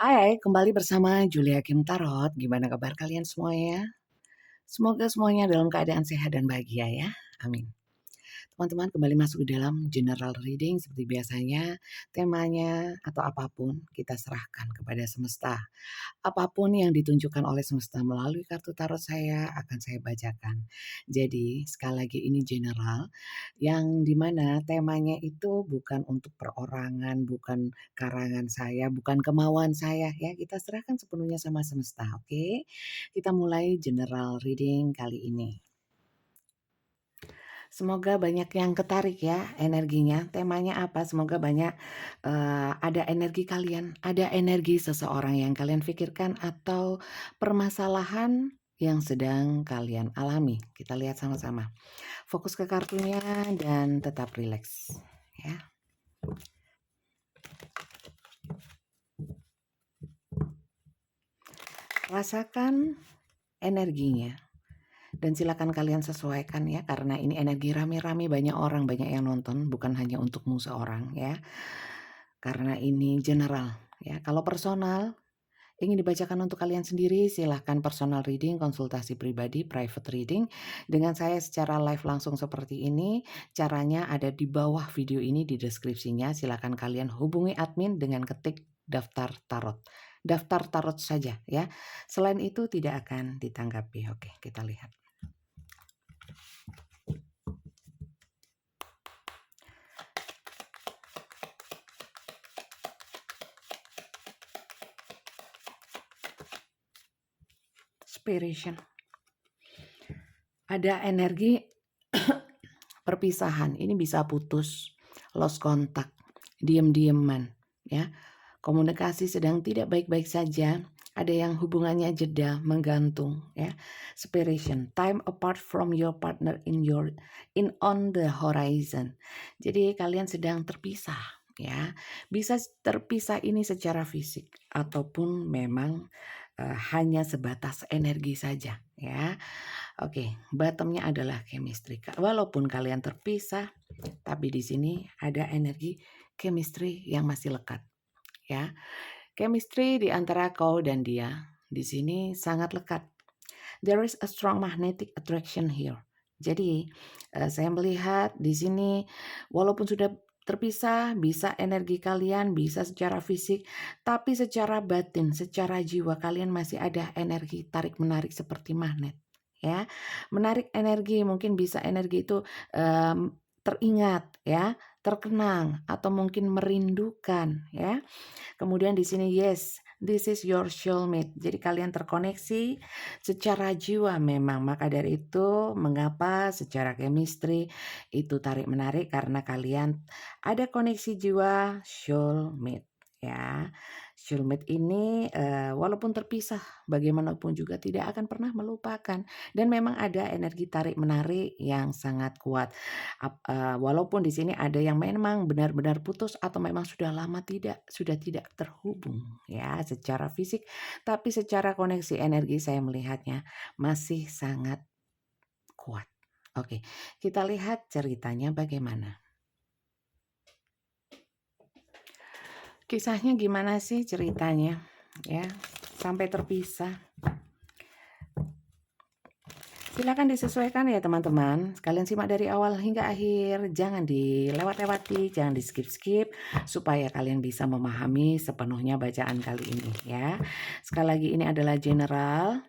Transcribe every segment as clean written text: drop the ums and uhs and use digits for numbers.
Hai, kembali bersama Julia Kim Tarot. Gimana kabar kalian semuanya? Semoga semuanya dalam keadaan sehat dan bahagia ya. Amin. Teman-teman kembali masuk ke dalam general reading seperti biasanya. Temanya atau apapun kita serahkan kepada semesta. Apapun yang ditunjukkan oleh semesta melalui kartu tarot saya akan saya bacakan. Jadi sekali lagi ini general yang dimana temanya itu bukan untuk perorangan, bukan karangan saya, bukan kemauan saya ya. Kita serahkan sepenuhnya sama semesta, oke? Kita mulai general reading kali ini. Semoga banyak yang ketarik ya energinya. Temanya apa? Semoga banyak ada energi kalian, ada energi seseorang yang kalian pikirkan atau permasalahan yang sedang kalian alami. Kita lihat sama-sama. Fokus ke kartunya dan tetap rileks ya. Rasakan energinya. Dan silakan kalian sesuaikan ya, karena ini energi rame-rame, banyak orang, banyak yang nonton, bukan hanya untukmu seorang ya. Karena ini general ya. Kalau personal ingin dibacakan untuk kalian sendiri, silahkan personal reading, konsultasi pribadi, private reading dengan saya secara live langsung seperti ini. Caranya ada di bawah video ini di deskripsinya. Silahkan kalian hubungi admin dengan ketik daftar tarot. Daftar tarot saja ya. Selain itu tidak akan ditanggapi. Oke, kita lihat. Inspiration. Ada energi perpisahan. Ini bisa putus, lost contact, diem-dieman ya. Komunikasi sedang tidak baik-baik saja. Ada yang hubungannya jeda, menggantung ya. Separation, time apart from your partner in on the horizon. Jadi kalian sedang terpisah ya. Bisa terpisah ini secara fisik ataupun memang hanya sebatas energi saja ya. Oke, bottomnya adalah chemistry. Walaupun kalian terpisah, tapi di sini ada energi chemistry yang masih lekat ya. Chemistry di antara kau dan dia di sini sangat lekat. There is a strong magnetic attraction here. Jadi saya melihat di sini walaupun sudah terpisah, bisa energi kalian, bisa secara fisik, tapi secara batin, secara jiwa kalian masih ada energi tarik-menarik seperti magnet. Ya, menarik energi mungkin bisa energi itu teringat ya, terkenang atau mungkin merindukan ya. Kemudian di sini yes, this is your soulmate. Jadi kalian terkoneksi secara jiwa memang. Maka dari itu mengapa secara chemistry itu tarik menarik karena kalian ada koneksi jiwa soulmate ya. Soulmate ini walaupun terpisah bagaimanapun juga tidak akan pernah melupakan dan memang ada energi tarik menarik yang sangat kuat. Walaupun di sini ada yang memang benar-benar putus atau memang sudah lama sudah tidak terhubung ya secara fisik, tapi secara koneksi energi saya melihatnya masih sangat kuat. Oke, kita lihat ceritanya bagaimana. Kisahnya gimana sih ceritanya ya sampai terpisah? Silakan disesuaikan ya teman-teman. Kalian simak dari awal hingga akhir. Jangan dilewat-lewati, jangan di-skip-skip supaya kalian bisa memahami sepenuhnya bacaan kali ini ya. Sekali lagi ini adalah general.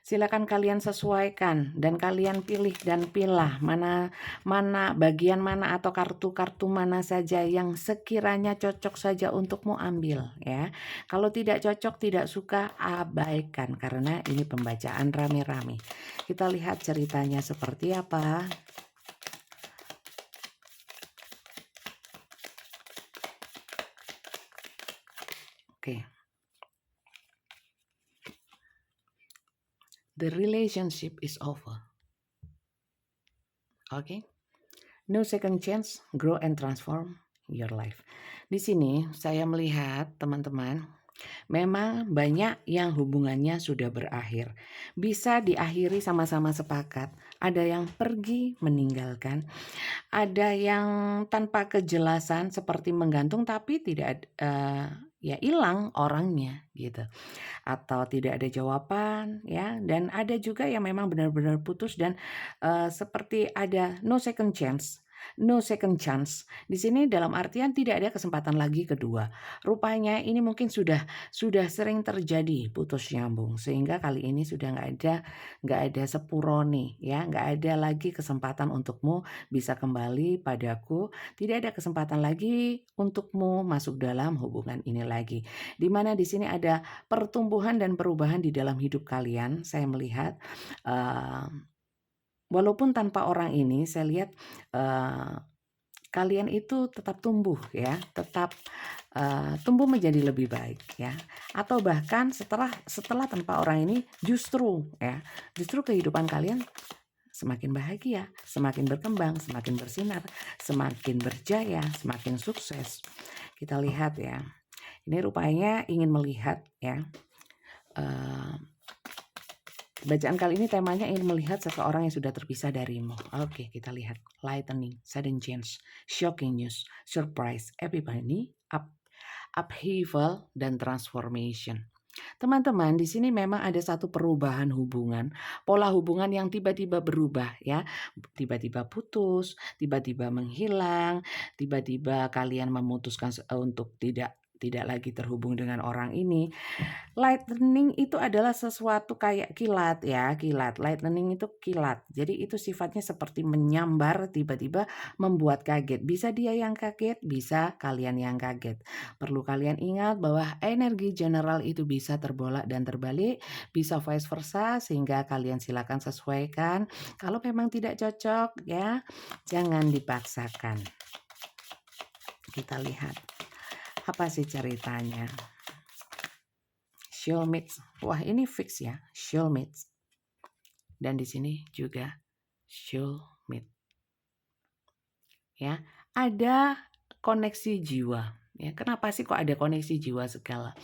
Silakan kalian sesuaikan dan kalian pilih dan pilah mana bagian mana atau kartu-kartu mana saja yang sekiranya cocok saja untukmu ambil ya. Kalau tidak cocok, tidak suka, abaikan karena ini pembacaan rame-rame. Kita lihat ceritanya seperti apa. Oke. The relationship is over. Oke. No second chance, grow and transform your life. Di sini saya melihat teman-teman, memang banyak yang hubungannya sudah berakhir. Bisa diakhiri sama-sama sepakat. Ada yang pergi meninggalkan, ada yang tanpa kejelasan seperti menggantung tapi tidak ya hilang orangnya gitu, atau tidak ada jawaban ya, dan ada juga yang memang benar-benar putus dan seperti ada no second chance. No second chance. Di sini dalam artian tidak ada kesempatan lagi kedua. Rupanya ini mungkin sudah sering terjadi putus nyambung sehingga kali ini sudah nggak ada sepuro nih ya, nggak ada lagi kesempatan untukmu bisa kembali padaku, tidak ada kesempatan lagi untukmu masuk dalam hubungan ini lagi. Di mana di sini ada pertumbuhan dan perubahan di dalam hidup kalian. Saya melihat walaupun tanpa orang ini, saya lihat kalian itu tetap tumbuh ya, tetap tumbuh menjadi lebih baik ya. Atau bahkan setelah tanpa orang ini justru kehidupan kalian semakin bahagia, semakin berkembang, semakin bersinar, semakin berjaya, semakin sukses. Kita lihat ya. Ini rupanya ingin melihat ya. Bacaan kali ini temanya ingin melihat seseorang yang sudah terpisah darimu. Oke, kita lihat. Lightning, sudden change, shocking news, surprise, epiphany, upheaval, dan transformation. Teman-teman, di sini memang ada satu perubahan hubungan, pola hubungan yang tiba-tiba berubah ya. Tiba-tiba putus, tiba-tiba menghilang, tiba-tiba kalian memutuskan untuk tidak lagi terhubung dengan orang ini. Lightning itu adalah sesuatu kayak kilat ya, kilat. Lightning itu kilat. Jadi itu sifatnya seperti menyambar tiba-tiba membuat kaget. Bisa dia yang kaget, bisa kalian yang kaget. Perlu kalian ingat bahwa energi general itu bisa terbolak dan terbalik, bisa vice versa sehingga kalian silakan sesuaikan. Kalau memang tidak cocok ya, jangan dipaksakan. Kita lihat apa sih ceritanya. Soulmates. Wah, ini fix ya, soulmates. Dan di sini juga soulmate. Ya, ada koneksi jiwa. Ya, kenapa sih kok ada koneksi jiwa segala?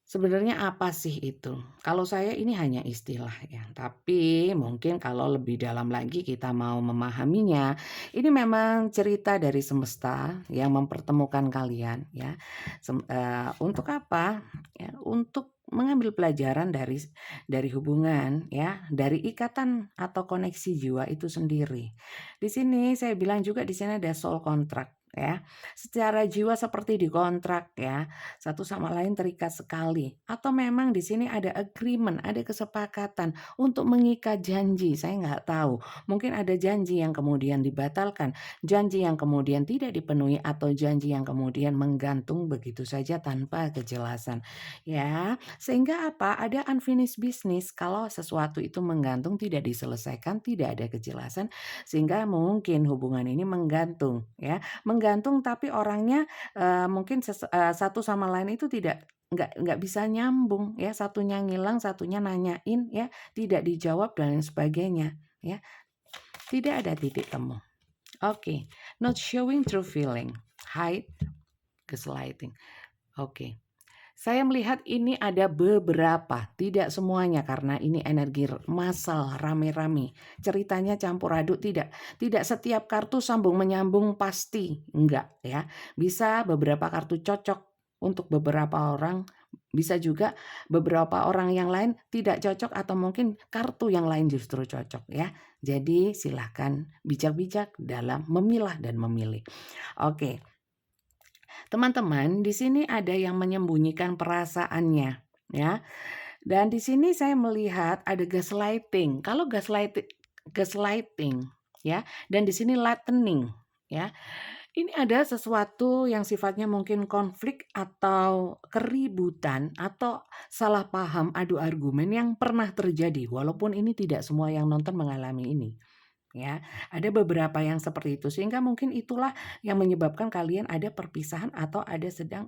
Sebenarnya apa sih itu? Kalau saya ini hanya istilah ya, tapi mungkin kalau lebih dalam lagi kita mau memahaminya, ini memang cerita dari semesta yang mempertemukan kalian ya. Untuk apa? Ya, untuk mengambil pelajaran dari hubungan ya, dari ikatan atau koneksi jiwa itu sendiri. Di sini saya bilang juga di sini ada soul contract ya. Secara jiwa seperti dikontrak ya, satu sama lain terikat sekali. Atau memang di sini ada agreement, ada kesepakatan untuk mengikat janji. Saya nggak tahu. Mungkin ada janji yang kemudian dibatalkan, janji yang kemudian tidak dipenuhi, atau janji yang kemudian menggantung begitu saja tanpa kejelasan. Ya, sehingga apa? Ada unfinished business kalau sesuatu itu menggantung, tidak diselesaikan, tidak ada kejelasan, sehingga mungkin hubungan ini menggantung ya. Menggantung tapi orangnya mungkin satu sama lain itu nggak bisa nyambung ya, satunya ngilang, satunya nanyain ya, tidak dijawab dan lain sebagainya ya. Tidak ada titik temu. Oke, not showing true feeling, hide, gaslighting. Oke. Saya melihat ini ada beberapa, tidak semuanya karena ini energi massal, rame-rame. Ceritanya campur aduk, tidak setiap kartu sambung menyambung pasti, enggak ya. Bisa beberapa kartu cocok untuk beberapa orang, bisa juga beberapa orang yang lain tidak cocok atau mungkin kartu yang lain justru cocok ya. Jadi silahkan bijak-bijak dalam memilah dan memilih. Oke. Teman-teman, di sini ada yang menyembunyikan perasaannya, ya. Dan di sini saya melihat ada gaslighting. Kalau gaslighting, ya. Dan di sini lightning, ya. Ini ada sesuatu yang sifatnya mungkin konflik atau keributan atau salah paham, adu argumen yang pernah terjadi. Walaupun ini tidak semua yang nonton mengalami ini. Ya, ada beberapa yang seperti itu sehingga mungkin itulah yang menyebabkan kalian ada perpisahan atau ada sedang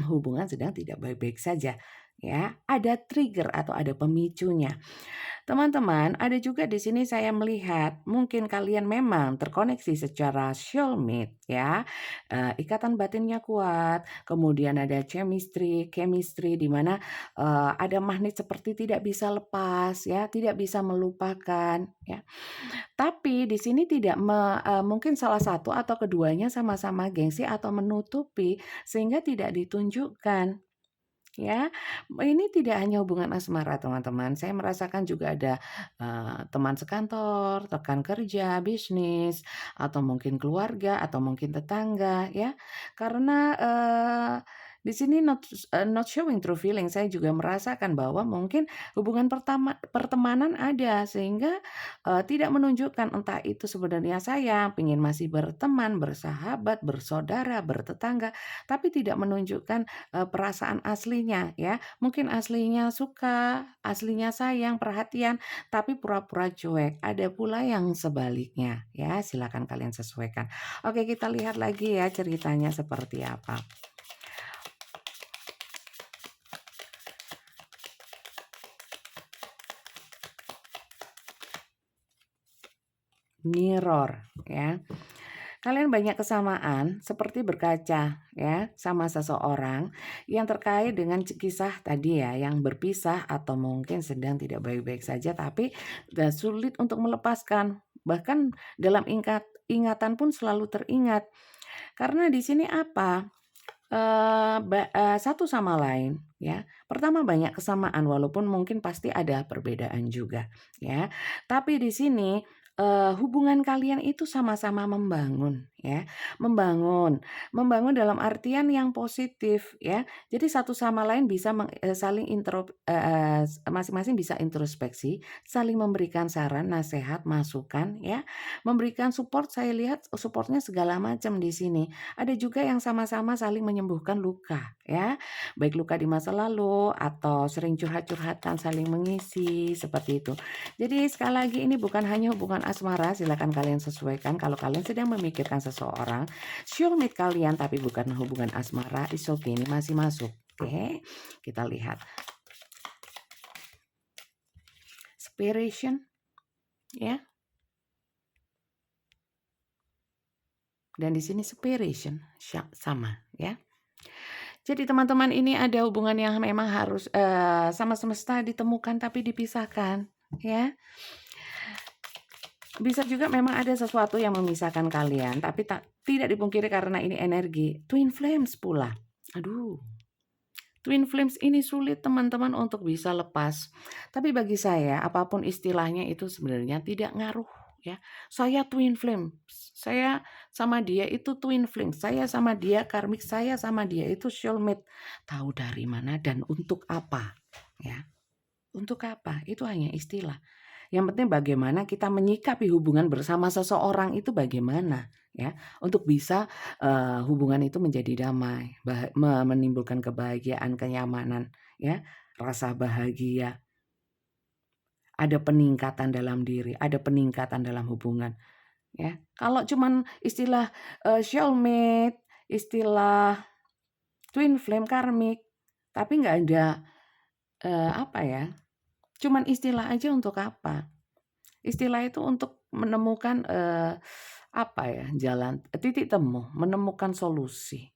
hubungan sedang tidak baik-baik saja ya, ada trigger atau ada pemicunya. Teman-teman, ada juga di sini saya melihat mungkin kalian memang terkoneksi secara soulmate ya. Ikatan batinnya kuat, kemudian ada chemistry di mana ada magnet seperti tidak bisa lepas ya, tidak bisa melupakan ya. Tapi di sini tidak mungkin salah satu atau keduanya sama-sama gengsi atau menutupi sehingga tidak ditunjukkan. Ya, ini tidak hanya hubungan asmara teman-teman, saya merasakan juga ada, teman sekantor, rekan kerja, bisnis, atau mungkin keluarga, atau mungkin tetangga ya. Karena, di sini not showing true feeling, saya juga merasakan bahwa mungkin hubungan pertemanan ada sehingga, tidak menunjukkan entah itu sebenarnya sayang, pengen masih berteman, bersahabat, bersaudara, bertetangga, tapi tidak menunjukkan perasaan aslinya ya. Mungkin aslinya suka, aslinya sayang, perhatian, tapi pura-pura cuek. Ada pula yang sebaliknya ya, silakan kalian sesuaikan. Oke, kita lihat lagi ya ceritanya seperti apa. Mirror ya. Kalian banyak kesamaan seperti berkaca ya sama seseorang yang terkait dengan kisah tadi ya yang berpisah atau mungkin sedang tidak baik-baik saja tapi sulit untuk melepaskan. Bahkan dalam ingatan pun selalu teringat. Karena di sini apa? Satu sama lain ya. Pertama banyak kesamaan walaupun mungkin pasti ada perbedaan juga ya. Tapi di sini, hubungan kalian itu sama-sama membangun ya, membangun dalam artian yang positif ya. Jadi satu sama lain bisa saling masing-masing bisa introspeksi, saling memberikan saran, nasihat, masukan ya, memberikan support, saya lihat supportnya segala macam di sini. Ada juga yang sama-sama saling menyembuhkan luka ya, baik luka di masa lalu atau sering curhat-curhatan saling mengisi seperti itu. Jadi sekali lagi ini bukan hanya hubungan asmara, silakan kalian sesuaikan kalau kalian sedang memikirkan seseorang, soulmate kalian tapi bukan hubungan asmara, it's okay, ini masih masuk. Oke, kita lihat. Separation ya. Dan di sini separation sama ya. Jadi teman-teman ini ada hubungan yang memang harus sama semesta ditemukan tapi dipisahkan ya. Bisa juga memang ada sesuatu yang memisahkan kalian tapi tidak dipungkiri karena ini energi twin flames pula. Aduh. Twin flames ini sulit teman-teman untuk bisa lepas. Tapi bagi saya apapun istilahnya itu sebenarnya tidak ngaruh ya. Saya twin flame. Saya sama dia itu twin flame. Saya sama dia karmik, saya sama dia itu soulmate. Tahu dari mana dan untuk apa ya? Untuk apa? Itu hanya istilah. Yang penting bagaimana kita menyikapi hubungan bersama seseorang itu bagaimana ya untuk bisa hubungan itu menjadi damai, menimbulkan kebahagiaan, kenyamanan ya, rasa bahagia. Ada peningkatan dalam diri, ada peningkatan dalam hubungan ya. Kalau cuman istilah soulmate, istilah twin flame karmik tapi nggak ada apa ya? Cuman istilah aja untuk apa? Istilah itu untuk menemukan, apa ya, jalan titik temu, menemukan solusi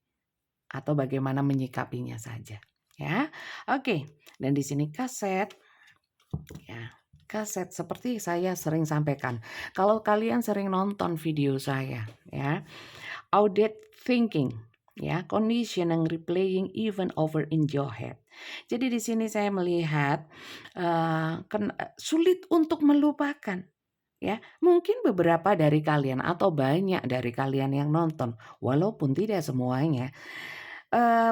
atau bagaimana menyikapinya saja, ya. Oke, dan di sini kaset, ya, kaset seperti saya sering sampaikan, kalau kalian sering nonton video saya, ya, audit thinking, ya, conditioning, replaying even over in your head. Jadi di sini saya melihat, sulit untuk melupakan. Ya, mungkin beberapa dari kalian atau banyak dari kalian yang nonton, walaupun tidak semuanya,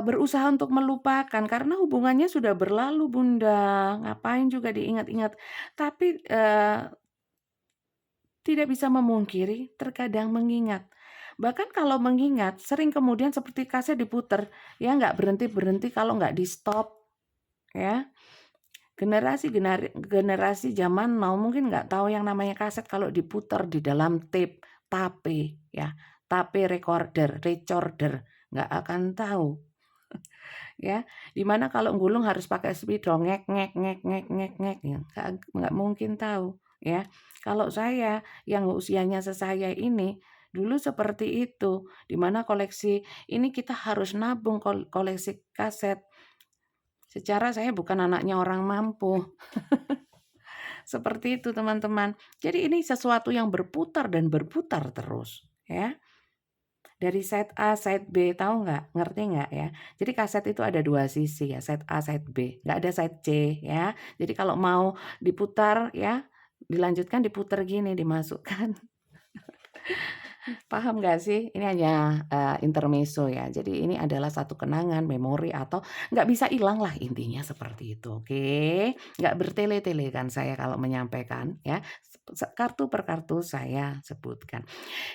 berusaha untuk melupakan karena hubungannya sudah berlalu Bunda, ngapain juga diingat-ingat. Tapi, tidak bisa memungkiri terkadang mengingat. Bahkan kalau mengingat sering kemudian seperti kaset diputer, ya nggak berhenti-berhenti kalau nggak di-stop, ya. Generasi zaman now mungkin nggak tahu yang namanya kaset kalau diputar di dalam tape ya, tape recorder, nggak akan tahu. Ya, dimana kalau gulung harus pakai spidol ngek ngek ngek ngek ngek ngek ya, nggak mungkin tahu ya. Kalau saya yang usianya sesaya ini dulu seperti itu, dimana koleksi ini kita harus nabung koleksi kaset. Secara saya bukan anaknya orang mampu. Seperti itu teman-teman. Jadi ini sesuatu yang berputar dan berputar terus ya. Dari side A, side B, tahu nggak? Ngerti nggak ya? Jadi kaset itu ada 2 sisi ya, side A, side B, nggak ada side C ya. Jadi kalau mau diputar ya, dilanjutkan diputar gini, dimasukkan. Paham nggak sih? Ini hanya, intermezzo ya. Jadi ini adalah satu kenangan, memori atau nggak bisa hilang lah intinya seperti itu, oke? Nggak bertele-tele kan saya kalau menyampaikan ya, kartu per kartu saya sebutkan.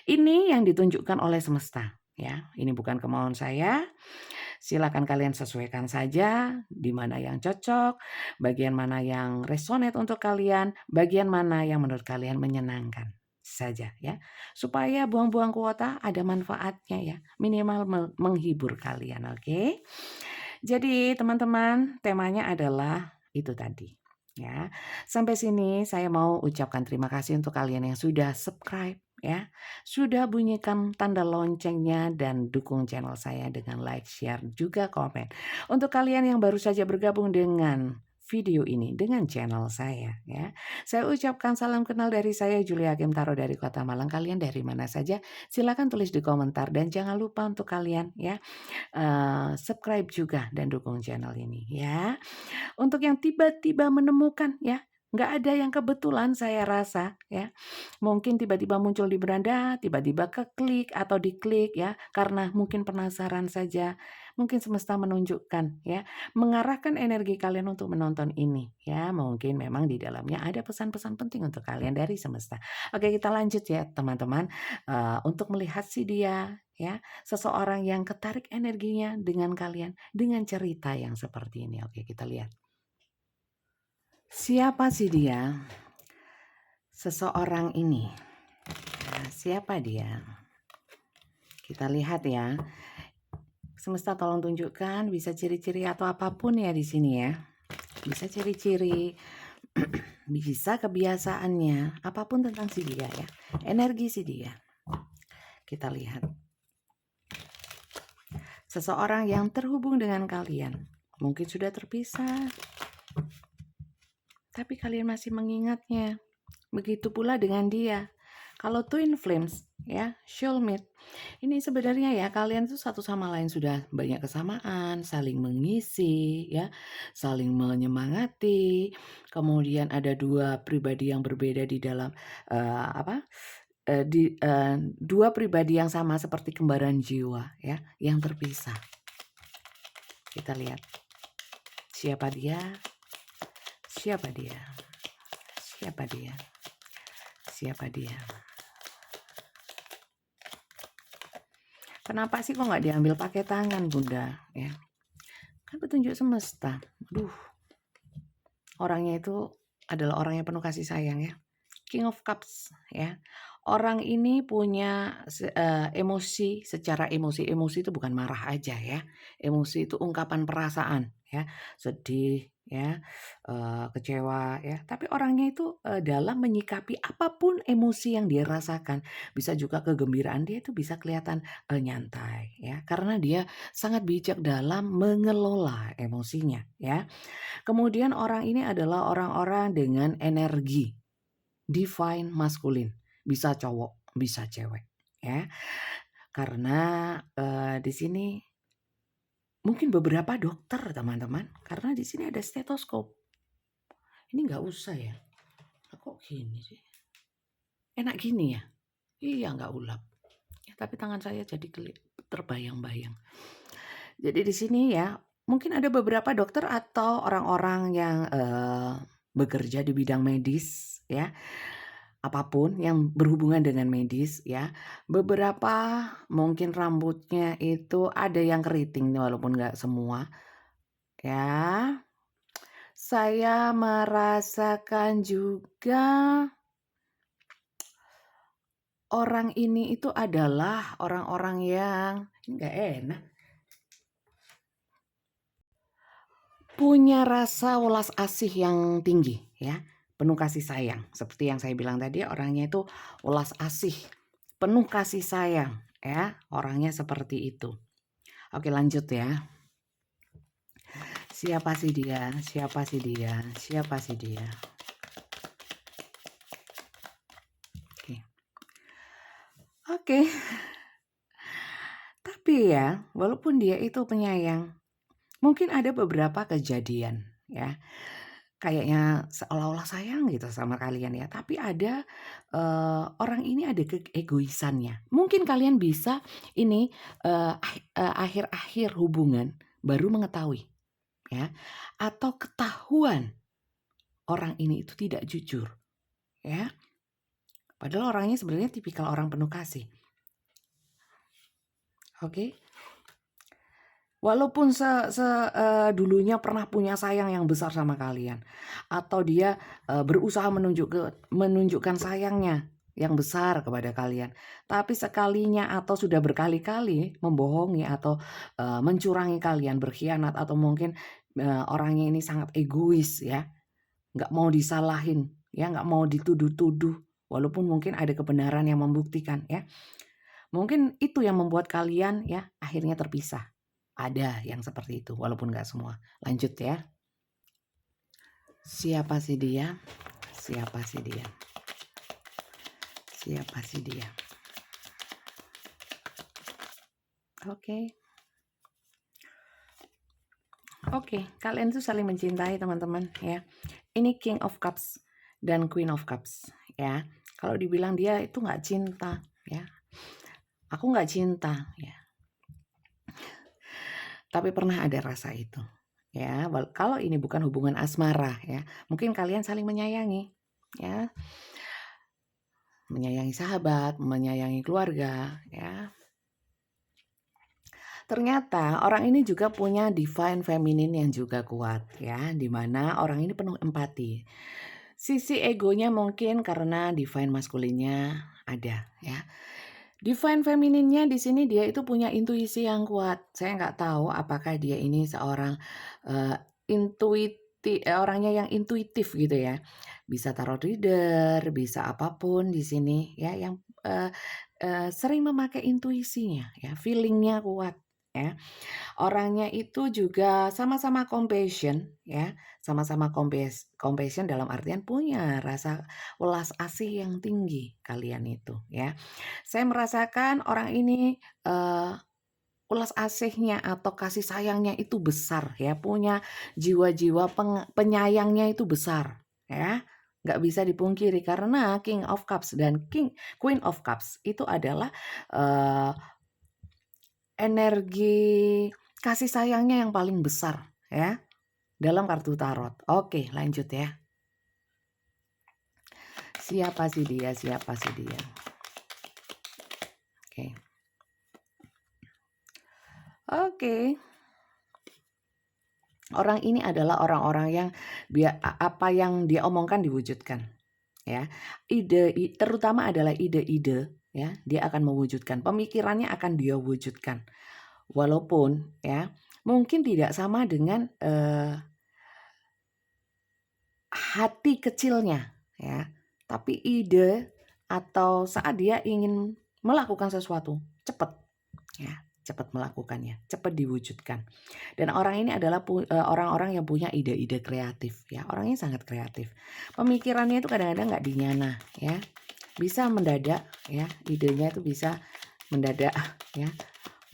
Ini yang ditunjukkan oleh semesta ya, ini bukan kemauan saya, silakan kalian sesuaikan saja di mana yang cocok, bagian mana yang resonate untuk kalian, bagian mana yang menurut kalian menyenangkan saja ya. Supaya buang-buang kuota ada manfaatnya ya, minimal menghibur kalian, oke? Jadi teman-teman, temanya adalah itu tadi ya. Sampai sini saya mau ucapkan terima kasih untuk kalian yang sudah subscribe ya. Sudah bunyikan tanda loncengnya dan dukung channel saya dengan like, share, juga komen. Untuk kalian yang baru saja bergabung dengan video ini dengan channel saya ya. Saya ucapkan salam kenal dari saya Julia Gemtaro dari Kota Malang. Kalian dari mana saja? Silakan tulis di komentar dan jangan lupa untuk kalian ya subscribe juga dan dukung channel ini ya. Untuk yang tiba-tiba menemukan ya, nggak ada yang kebetulan saya rasa ya. Mungkin tiba-tiba muncul di beranda, tiba-tiba keklik atau diklik ya, karena mungkin penasaran saja. Mungkin semesta menunjukkan ya, mengarahkan energi kalian untuk menonton ini ya. Mungkin memang di dalamnya ada pesan-pesan penting untuk kalian dari semesta. Oke, kita lanjut ya teman-teman. Untuk melihat si dia ya, seseorang yang ketarik energinya dengan kalian dengan cerita yang seperti ini. Oke, kita lihat. Siapa sih dia? Seseorang ini. Nah, siapa dia? Kita lihat ya. Semesta tolong tunjukkan bisa ciri-ciri atau apapun ya di sini ya. Bisa ciri-ciri, bisa kebiasaannya, apapun tentang si dia ya. Energi si dia. Kita lihat. Seseorang yang terhubung dengan kalian. Mungkin sudah terpisah. Tapi kalian masih mengingatnya. Begitu pula dengan dia. Kalau twin flames ya, soulmate. Ini sebenarnya ya kalian tuh satu sama lain sudah banyak kesamaan, saling mengisi ya, saling menyemangati. Kemudian ada dua pribadi yang berbeda di dalam dua pribadi yang sama seperti kembaran jiwa ya, yang terpisah. Kita lihat. Siapa dia? Siapa dia? Siapa dia? Siapa dia? Kenapa sih kok nggak diambil pakai tangan Bunda ya? Kan petunjuk semesta. Aduh, orangnya itu adalah orang yang penuh kasih sayang ya. King of Cups ya. Orang ini punya emosi, secara emosi itu bukan marah aja ya. Emosi itu ungkapan perasaan ya, sedih ya, kecewa ya. Tapi orangnya itu dalam menyikapi apapun emosi yang dia rasakan, bisa juga kegembiraan dia itu bisa kelihatan nyantai ya, karena dia sangat bijak dalam mengelola emosinya ya. Kemudian orang ini adalah orang-orang dengan energi divine maskulin, bisa cowok, bisa cewek, ya. Karena, di sini mungkin beberapa dokter teman-teman, karena di sini ada stetoskop. Ini nggak usah ya, kok gini sih? Enak gini ya? Iya nggak ulap. Ya, tapi tangan saya jadi terbayang-bayang. Jadi di sini ya, mungkin ada beberapa dokter atau orang-orang yang, bekerja di bidang medis ya. Apapun yang berhubungan dengan medis ya. Beberapa mungkin rambutnya itu ada yang keriting walaupun nggak semua ya. Saya merasakan juga orang ini itu adalah orang-orang yang ini nggak enak. punya rasa welas asih yang tinggi ya, penuh kasih sayang. Seperti yang saya bilang tadi, orangnya itu welas asih, penuh kasih sayang ya, orangnya seperti itu. Oke, lanjut ya. Siapa sih dia? Siapa sih dia? Siapa sih dia? Oke. Oke. Tapi ya, walaupun dia itu penyayang, mungkin ada beberapa kejadian ya, kayaknya seolah-olah sayang gitu sama kalian ya, tapi ada, orang ini ada keegoisannya. Mungkin kalian bisa ini, akhir-akhir hubungan baru mengetahui ya, atau ketahuan orang ini itu tidak jujur ya, padahal orangnya sebenarnya tipikal orang penuh kasih. Oke? Walaupun dulunya pernah punya sayang yang besar sama kalian, atau dia, berusaha menunjukkan sayangnya yang besar kepada kalian, tapi sekalinya atau sudah berkali-kali membohongi atau, mencurangi kalian, berkhianat atau mungkin, orangnya ini sangat egois ya, nggak mau disalahin ya, nggak mau dituduh-tuduh, walaupun mungkin ada kebenaran yang membuktikan ya. Mungkin itu yang membuat kalian ya akhirnya terpisah. Ada yang seperti itu, walaupun nggak semua. Lanjut ya. Siapa sih dia? Siapa sih dia? Siapa sih dia? Oke. Oke, kalian tuh saling mencintai teman-teman ya. Ini King of Cups dan Queen of Cups ya. Kalau dibilang dia itu nggak cinta ya. Aku nggak cinta ya. Tapi pernah ada rasa itu ya. Kalau ini bukan hubungan asmara ya, mungkin kalian saling menyayangi ya. Menyayangi sahabat, menyayangi keluarga ya. Ternyata orang ini juga punya divine feminine yang juga kuat ya, di mana orang ini penuh empati. Sisi egonya mungkin karena divine maskulinnya ada ya. Divine femininnya di sini dia itu punya intuisi yang kuat. Saya nggak tahu apakah dia ini seorang uh, orangnya yang intuitif gitu ya. Bisa tarot reader, bisa apapun di sini ya, yang sering memakai intuisinya ya, feelingnya kuat ya. Orangnya itu juga sama-sama compassion ya, sama-sama compassion dalam artian punya rasa welas asih yang tinggi kalian itu ya. Saya merasakan orang ini, welas asihnya atau kasih sayangnya itu besar ya, punya jiwa-jiwa penyayangnya itu besar ya, nggak bisa dipungkiri karena King of Cups dan Queen of Cups itu adalah, energi kasih sayangnya yang paling besar ya, dalam kartu tarot. Oke, lanjut ya. Siapa sih dia? Siapa sih dia? Oke. Oke. Orang ini adalah orang-orang yang apa yang dia omongkan diwujudkan ya. Terutama adalah ide-ide ya, dia akan mewujudkan. Pemikirannya akan dia wujudkan. Walaupun ya, mungkin tidak sama dengan hati kecilnya ya, tapi ide atau saat dia ingin melakukan sesuatu cepat ya, cepat melakukannya, cepat diwujudkan. Dan orang ini adalah orang-orang yang punya ide-ide kreatif ya, orangnya sangat kreatif. Pemikirannya itu kadang-kadang nggak dinyana ya, bisa mendadak ya, idenya itu bisa mendadak ya,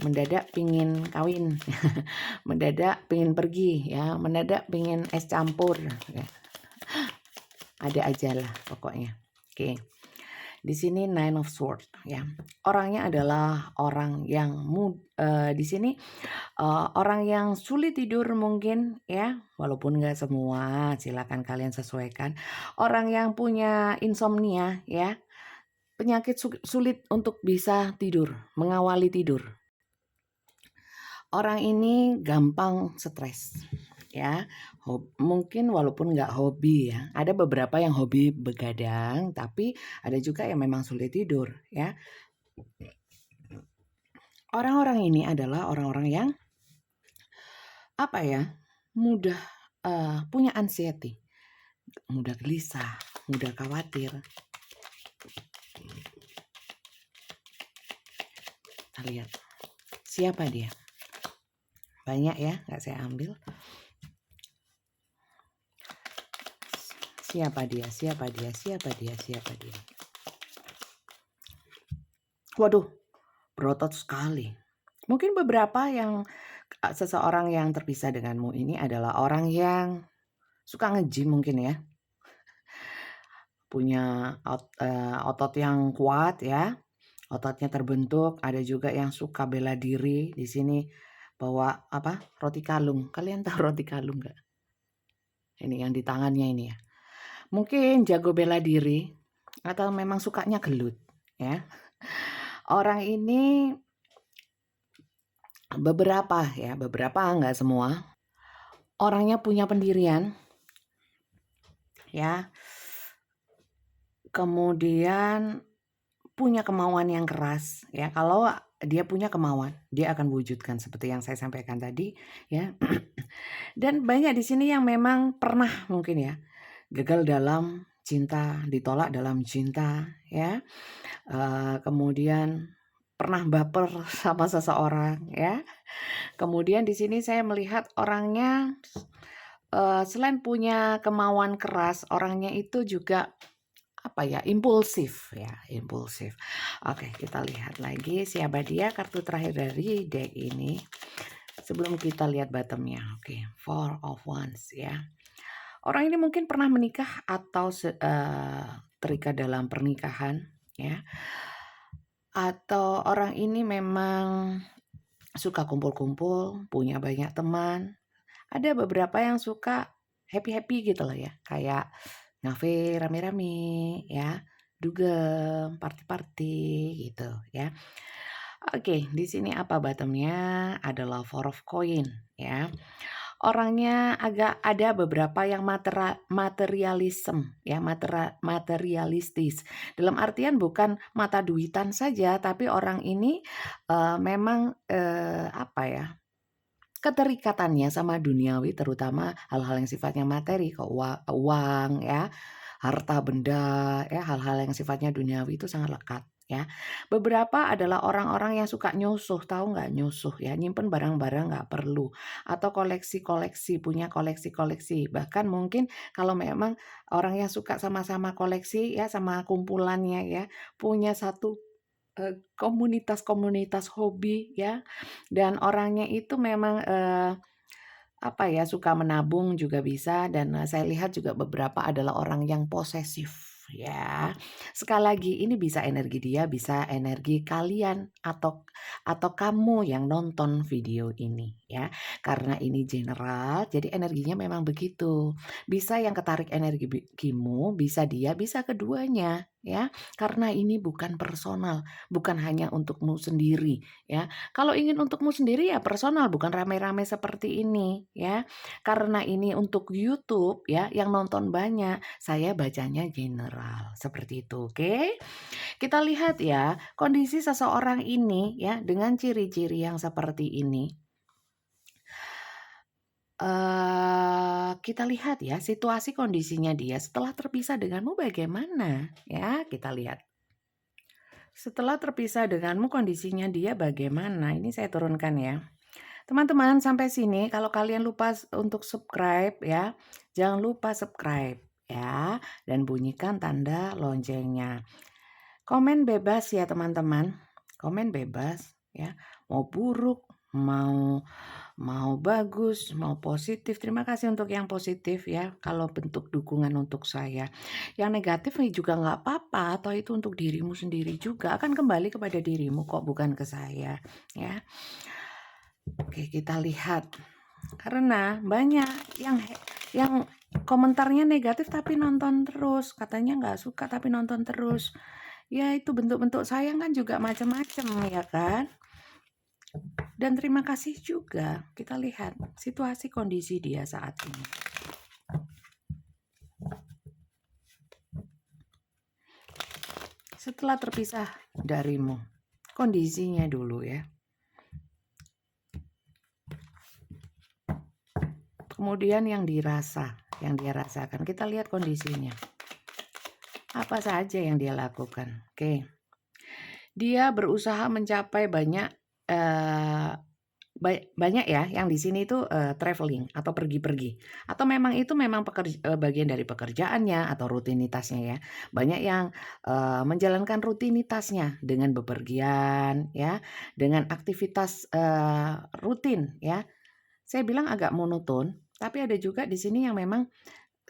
mendadak pingin kawin, mendadak pingin pergi ya, mendadak pingin es campur ya. Ada aja lah pokoknya. Oke. Di sini Nine of Swords ya. Orangnya adalah orang yang di sini orang yang sulit tidur mungkin ya, walaupun nggak semua, silakan kalian sesuaikan. Orang yang punya insomnia ya, penyakit sulit untuk bisa tidur, mengawali tidur. Orang ini gampang stres ya, mungkin walaupun nggak hobi ya, ada beberapa yang hobi begadang, tapi ada juga yang memang sulit tidur ya. Orang-orang ini adalah orang-orang yang apa ya, mudah punya anxiety, mudah gelisah, mudah khawatir. Kita lihat siapa dia. Banyak ya, nggak saya ambil. Siapa dia? Waduh, berotot sekali. Mungkin beberapa yang seseorang yang terpisah denganmu ini adalah orang yang suka nge-gym mungkin ya. Punya otot yang kuat ya. Ototnya terbentuk. Ada juga yang suka bela diri. Di sini bawa roti kalung. Kalian tahu roti kalung nggak? Ini yang di tangannya ini ya. Mungkin jago bela diri atau memang sukanya gelut ya. Orang ini beberapa nggak semua. Orangnya punya pendirian ya. Kemudian punya kemauan yang keras ya. Kalau dia punya kemauan, dia akan wujudkan seperti yang saya sampaikan tadi ya. Dan banyak di sini yang memang pernah mungkin ya gagal dalam cinta, ditolak dalam cinta ya. Kemudian pernah baper sama seseorang ya. Kemudian di sini saya melihat orangnya selain punya kemauan keras, orangnya itu juga impulsif ya, impulsif. Oke, kita lihat lagi siapa dia, kartu terakhir dari deck ini. Sebelum kita lihat bottomnya. Oke, Four of Wands ya. Orang ini mungkin pernah menikah atau terikat dalam pernikahan ya. Atau orang ini memang suka kumpul-kumpul, punya banyak teman. Ada beberapa yang suka happy-happy gitu loh ya, kayak ngafe rame-rame ya, dugem, party-party gitu ya. Oke, di sini apa bottomnya adalah Four of Coin ya. Orangnya agak ada beberapa yang materialism ya, materialistis. Dalam artian bukan mata duitan saja, tapi orang ini memang keterikatannya sama duniawi, terutama hal-hal yang sifatnya materi, uang ya, harta benda ya, hal-hal yang sifatnya duniawi itu sangat lekat ya. Beberapa adalah orang-orang yang suka nyusuh, tahu nggak nyusuh ya, nyimpen barang-barang nggak perlu, atau koleksi-koleksi, punya koleksi-koleksi. Bahkan mungkin kalau memang orang yang suka sama-sama koleksi ya, sama kumpulannya ya, punya satu komunitas-komunitas hobi ya, dan orangnya itu memang suka menabung juga bisa, dan saya lihat juga beberapa adalah orang yang posesif ya. Sekali lagi ini bisa energi dia, bisa energi kalian atau kamu yang nonton video ini ya. Karena ini general, jadi energinya memang begitu. Bisa yang ketarik energimu, bisa dia, bisa keduanya ya. Karena ini bukan personal, bukan hanya untukmu sendiri ya. Kalau ingin untukmu sendiri ya personal, bukan rame-rame seperti ini ya. Karena ini untuk YouTube ya, yang nonton banyak, saya bacanya general seperti itu. Oke. Kita lihat ya, kondisi seseorang ini ya dengan ciri-ciri yang seperti ini. Kita lihat ya situasi kondisinya dia setelah terpisah denganmu bagaimana ya, kita lihat. Setelah terpisah denganmu kondisinya dia bagaimana? Ini saya turunkan ya. Teman-teman sampai sini kalau kalian lupa untuk subscribe ya, jangan lupa subscribe ya, dan bunyikan tanda loncengnya. Komen bebas ya teman-teman, komen bebas ya, mau buruk, mau bagus, mau positif. Terima kasih untuk yang positif ya, kalau bentuk dukungan untuk saya. Yang negatif juga nggak apa-apa, atau itu untuk dirimu sendiri juga, akan kembali kepada dirimu kok, bukan ke saya ya. Oke, kita lihat. Karena banyak yang komentarnya negatif tapi nonton terus, katanya nggak suka tapi nonton terus. Ya itu bentuk-bentuk sayang kan juga macam-macam ya kan. Dan terima kasih juga. Kita lihat situasi kondisi dia saat ini. Setelah terpisah darimu, kondisinya dulu ya. kemudian yang dirasa, yang dia rasakan. Kita lihat kondisinya. Apa saja yang dia lakukan. Oke. Dia berusaha mencapai banyak banyak ya yang di sini itu traveling atau pergi-pergi, atau memang itu memang bagian dari pekerjaannya atau rutinitasnya ya. Banyak yang menjalankan rutinitasnya dengan bepergian ya, dengan aktivitas rutin ya. Saya bilang agak monoton, tapi ada juga di sini yang memang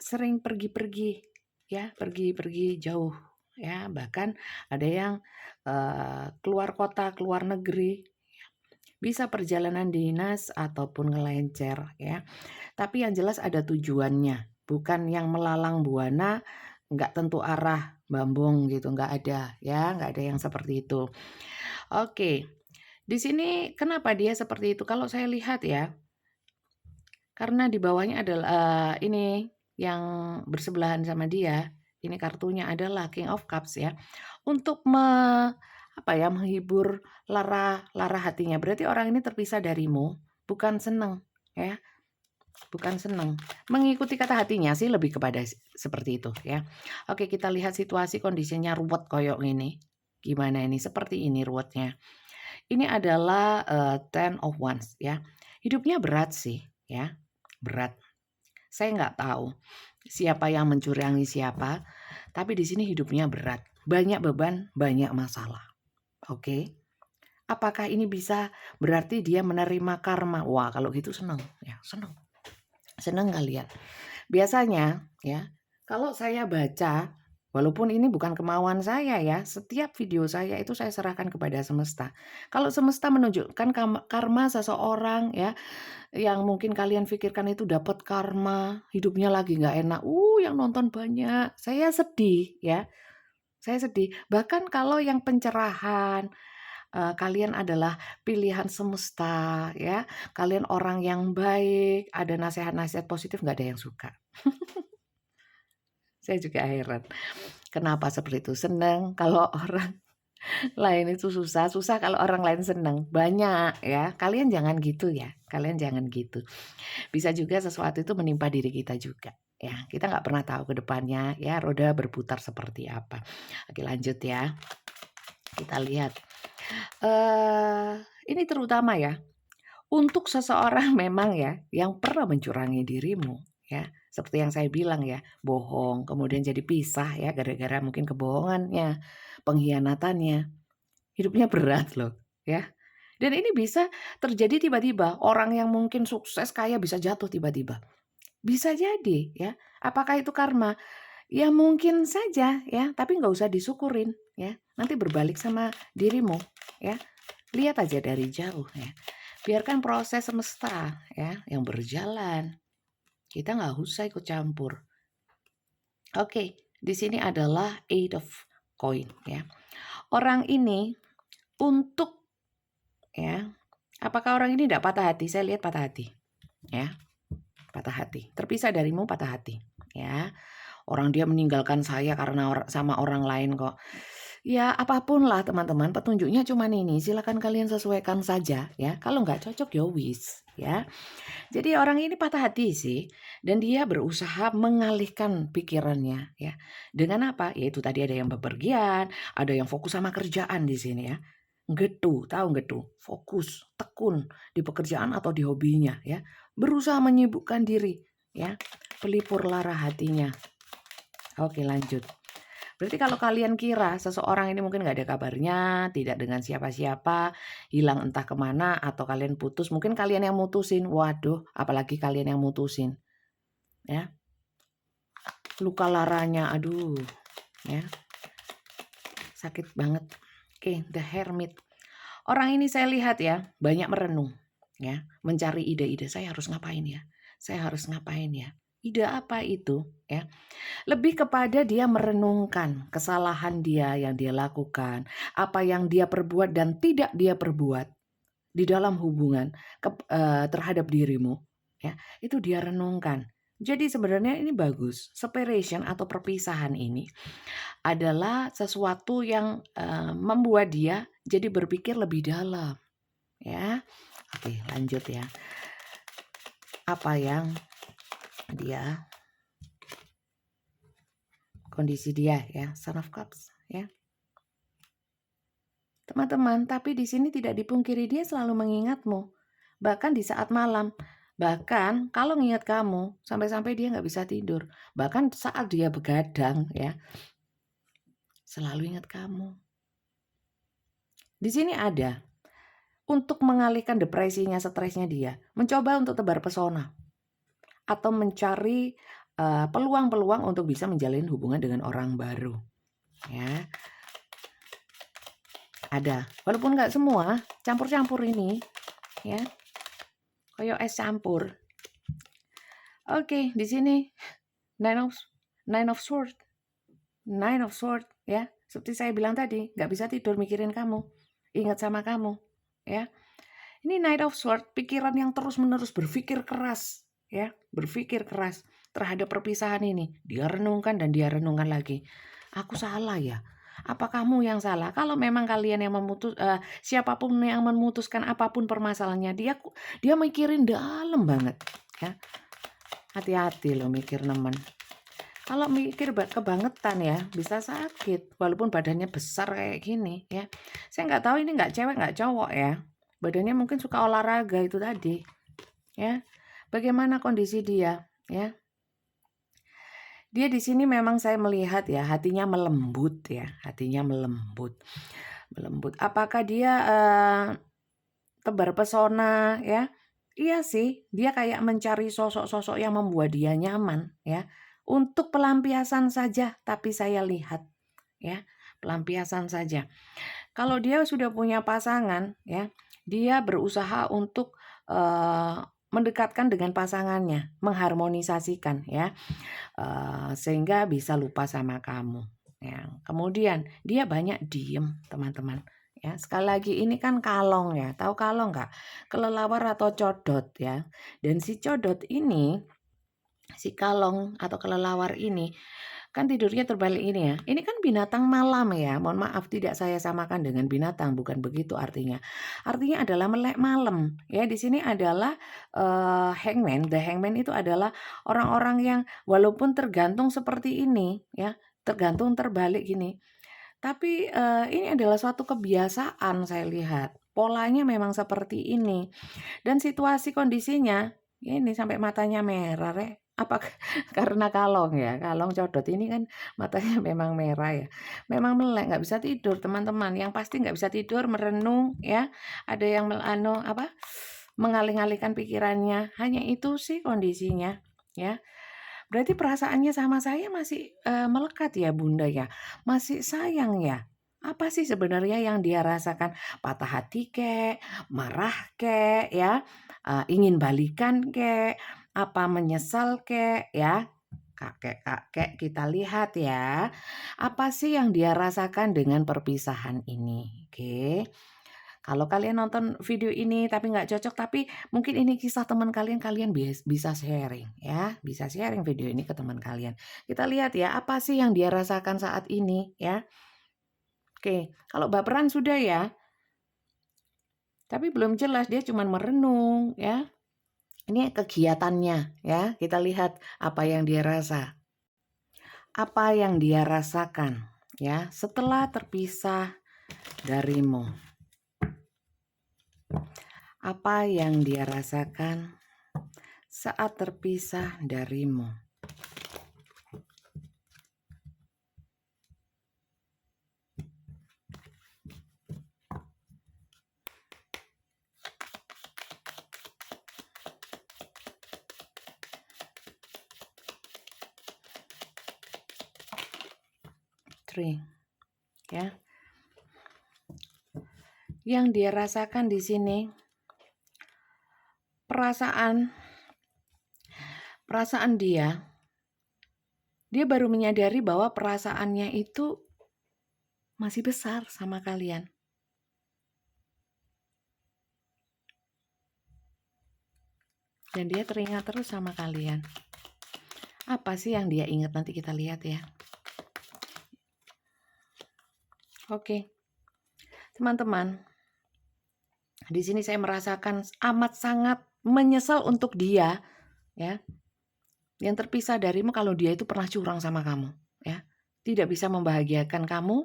sering pergi-pergi ya, pergi-pergi jauh ya, bahkan ada yang keluar kota, keluar negeri, bisa perjalanan dinas ataupun ngelencer ya. Tapi yang jelas ada tujuannya, bukan yang melalang buana, nggak tentu arah, bambung gitu, nggak ada ya, nggak ada yang seperti itu. Oke, di sini kenapa dia seperti itu? Kalau saya lihat ya, karena di bawahnya adalah ini yang bersebelahan sama dia, ini kartunya adalah King of Cups ya. Untuk menghibur lara hatinya. Berarti orang ini terpisah darimu, bukan seneng ya, bukan seneng. Mengikuti kata hatinya sih lebih kepada seperti itu ya. Oke, kita lihat situasi kondisinya ruwet koyok ini. Gimana ini? Seperti ini ruwetnya. Ini adalah Ten of Wands ya. Hidupnya berat sih ya, berat. Saya nggak tahu siapa yang mencurangi siapa, tapi di sini hidupnya berat. Banyak beban, banyak masalah. Oke. Apakah ini bisa berarti dia menerima karma? Wah, kalau gitu senang ya, senang. Senang kalian. Biasanya ya, kalau saya baca, walaupun ini bukan kemauan saya ya, setiap video saya itu saya serahkan kepada semesta. Kalau semesta menunjukkan karma seseorang ya, yang mungkin kalian pikirkan itu dapat karma, hidupnya lagi nggak enak, yang nonton banyak, saya sedih ya. Saya sedih. Bahkan kalau yang pencerahan, kalian adalah pilihan semesta ya, kalian orang yang baik, ada nasihat-nasihat positif, nggak ada yang suka. Saya juga heran, kenapa seperti itu? Senang kalau orang lain itu susah, susah kalau orang lain senang. Banyak ya, kalian jangan gitu ya, kalian jangan gitu. Bisa juga sesuatu itu menimpa diri kita juga ya, kita nggak pernah tahu ke depannya ya, roda berputar seperti apa. Oke, lanjut ya, kita lihat. Ini terutama ya, untuk seseorang memang ya, yang pernah mencurangi dirimu ya, seperti yang saya bilang ya, bohong, kemudian jadi pisah ya, gara-gara mungkin kebohongannya, pengkhianatannya, hidupnya berat loh ya. Dan ini bisa terjadi tiba-tiba, orang yang mungkin sukses, kaya bisa jatuh tiba-tiba. Bisa jadi ya, apakah itu karma? Ya mungkin saja ya, tapi nggak usah disyukurin ya, nanti berbalik sama dirimu ya. Lihat aja dari jauh ya. Biarkan proses semesta ya yang berjalan. Kita nggak usah ikut campur. Oke, di sini adalah Eight of Coin ya. Orang ini untuk ya, apakah orang ini tidak patah hati? Saya lihat patah hati ya. Patah hati. Terpisah darimu, patah hati ya. Orang dia meninggalkan saya karena sama orang lain kok. Ya apapun lah teman-teman, petunjuknya cuman ini, silakan kalian sesuaikan saja ya. Kalau nggak cocok ya wis ya. Jadi orang ini patah hati sih, dan dia berusaha mengalihkan pikirannya ya. Dengan apa? Yaitu tadi ada yang bepergian, ada yang fokus sama kerjaan di sini ya. Getu, tahu getu? Fokus, tekun di pekerjaan atau di hobinya ya. Berusaha menyibukkan diri ya. Pelipur lara hatinya. Oke, lanjut. Berarti kalau kalian kira seseorang ini mungkin nggak ada kabarnya, tidak dengan siapa-siapa, hilang entah kemana, atau kalian putus, mungkin kalian yang mutusin. Waduh, apalagi kalian yang mutusin. Ya. Luka laranya, aduh. Ya. Sakit banget. Oke, The Hermit. Orang ini saya lihat ya, banyak merenung. Ya, mencari ide-ide, saya harus ngapain ya? Saya harus ngapain ya? Ide apa itu? Ya. Lebih kepada dia merenungkan kesalahan dia yang dia lakukan, apa yang dia perbuat dan tidak dia perbuat di dalam hubungan terhadap dirimu, ya. Itu dia renungkan. Jadi sebenarnya ini bagus. Separation atau perpisahan ini adalah sesuatu yang membuat dia jadi berpikir lebih dalam, ya. Oke, lanjut ya. Apa yang dia. Kondisi dia ya, Son of Cups ya. Teman-teman, tapi di sini tidak dipungkiri dia selalu mengingatmu. Bahkan di saat malam. Bahkan kalau mengingat kamu, sampai-sampai dia nggak bisa tidur. Bahkan saat dia begadang ya, selalu ingat kamu. Di sini ada, untuk mengalihkan depresinya, stresnya dia, mencoba untuk tebar pesona. Atau mencari peluang-peluang untuk bisa menjalin hubungan dengan orang baru. Ya. Ada, walaupun nggak semua, campur-campur ini ya, kayak es campur. Oke, di sini Nine of Sword ya, seperti saya bilang tadi, nggak bisa tidur mikirin kamu, ingat sama kamu ya. Ini Knight of Sword, pikiran yang terus-menerus berpikir keras ya, berpikir keras terhadap perpisahan ini. Dia renungkan dan dia renungkan lagi. Aku salah ya? Apa kamu yang salah? Kalau memang kalian yang siapapun yang memutuskan apapun permasalahannya, dia mikirin dalam banget ya. Hati-hati loh mikir nemen. Kalau mikir kebangetan ya bisa sakit, walaupun badannya besar kayak gini ya. Saya nggak tahu ini nggak cewek nggak cowok ya. Badannya mungkin suka olahraga itu tadi ya. Bagaimana kondisi dia ya? Dia di sini memang saya melihat ya, hatinya melembut ya, hatinya melembut. Apakah dia tebar pesona ya? Iya sih, dia kayak mencari sosok-sosok yang membuat dia nyaman ya. Untuk pelampiasan saja, tapi saya lihat ya, pelampiasan saja. Kalau dia sudah punya pasangan ya, dia berusaha untuk mendekatkan dengan pasangannya, mengharmonisasikan ya. Sehingga bisa lupa sama kamu ya. Kemudian dia banyak diem teman-teman ya. Sekali lagi ini kan kalong ya, tahu kalong nggak? Kelelawar atau codot ya. Dan si codot ini, si kalong atau kelelawar ini kan tidurnya terbalik ini ya. Ini kan binatang malam ya. Mohon maaf tidak saya samakan dengan binatang, bukan begitu artinya. Artinya adalah melek malam ya. Di sini adalah hangman. The hangman itu adalah orang-orang yang walaupun tergantung seperti ini ya, tergantung terbalik gini. Tapi ini adalah suatu kebiasaan saya lihat. Polanya memang seperti ini. Dan situasi kondisinya ini sampai matanya merah ya. Apa karena kalong ya? Kalong codot ini kan matanya memang merah ya. Memang melek, nggak bisa tidur teman-teman. Yang pasti nggak bisa tidur, merenung ya. Ada yang mengalih-alihkan pikirannya. Hanya itu sih kondisinya ya. Berarti perasaannya sama saya masih melekat ya Bunda ya. Masih sayang ya. Apa sih sebenarnya yang dia rasakan? Patah hati kek, marah kek ya, ingin balikan kek, apa menyesal kek ya. Kakek-kakek kita lihat ya. Apa sih yang dia rasakan dengan perpisahan ini? Oke. Kalau kalian nonton video ini tapi nggak cocok, tapi mungkin ini kisah teman kalian, kalian bisa sharing ya, bisa sharing video ini ke teman kalian. Kita lihat ya, apa sih yang dia rasakan saat ini ya. Oke, kalau baperan sudah ya, tapi belum jelas, dia cuma merenung ya. Ini kegiatannya ya, kita lihat apa yang dia rasa. Apa yang dia rasakan ya setelah terpisah darimu. Apa yang dia rasakan saat terpisah darimu. Ya. Yang dia rasakan di sini perasaan dia baru menyadari bahwa perasaannya itu masih besar sama kalian. Dan dia teringat terus sama kalian. Apa sih yang dia ingat, nanti kita lihat ya. Oke. Teman-teman, di sini saya merasakan amat sangat menyesal untuk dia ya. Yang terpisah darimu kalau dia itu pernah curang sama kamu, ya. Tidak bisa membahagiakan kamu,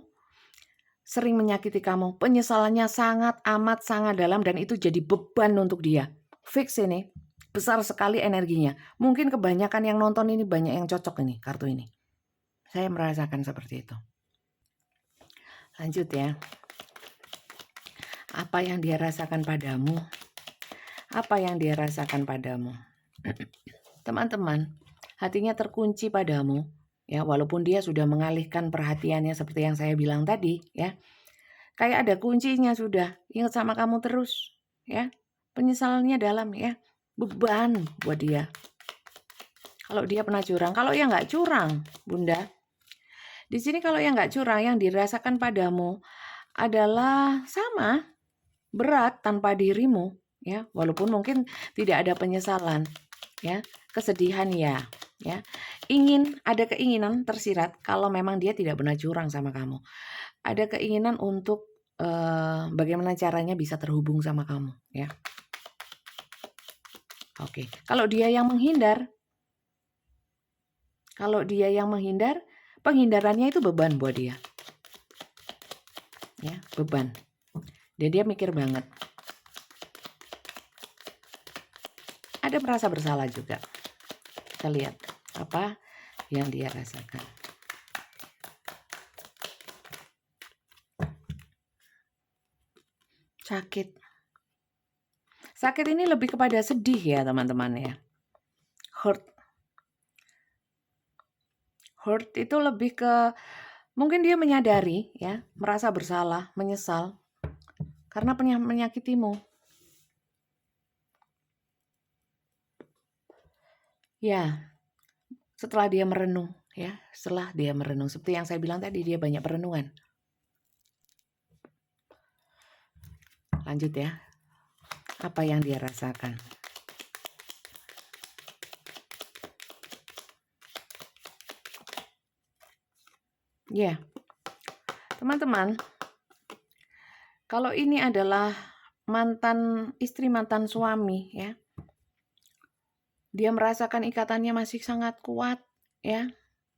sering menyakiti kamu, penyesalannya sangat amat sangat dalam dan itu jadi beban untuk dia. Fix ini, besar sekali energinya. Mungkin kebanyakan yang nonton ini banyak yang cocok ini, kartu ini. Saya merasakan seperti itu. Lanjut ya. Apa yang dia rasakan padamu? Apa yang dia rasakan padamu? Teman-teman, hatinya terkunci padamu, ya, walaupun dia sudah mengalihkan perhatiannya seperti yang saya bilang tadi, ya. Kayak ada kuncinya sudah, ingat sama kamu terus, ya. Penyesalannya dalam, ya. Beban buat dia. Kalau dia pernah curang, kalau yang nggak curang, Bunda. Di sini kalau yang nggak curang, yang dirasakan padamu adalah sama, berat tanpa dirimu, ya. Walaupun mungkin tidak ada penyesalan, ya. Kesedihan ya. Ada keinginan tersirat kalau memang dia tidak pernah curang sama kamu. Ada keinginan untuk bagaimana caranya bisa terhubung sama kamu, ya. Oke. Kalau dia yang menghindar, penghindarannya itu beban buat dia. Ya, beban. Dan dia mikir banget. Ada merasa bersalah juga. Kita lihat apa yang dia rasakan. Sakit ini lebih kepada sedih ya teman-teman ya. Hurt itu lebih ke mungkin dia menyadari ya, merasa bersalah, menyesal karena menyakitimu. Ya, setelah dia merenung ya, seperti yang saya bilang tadi, dia banyak perenungan. Lanjut ya. Apa yang dia rasakan? Ya, teman-teman, kalau ini adalah mantan istri, mantan suami ya, dia merasakan ikatannya masih sangat kuat ya,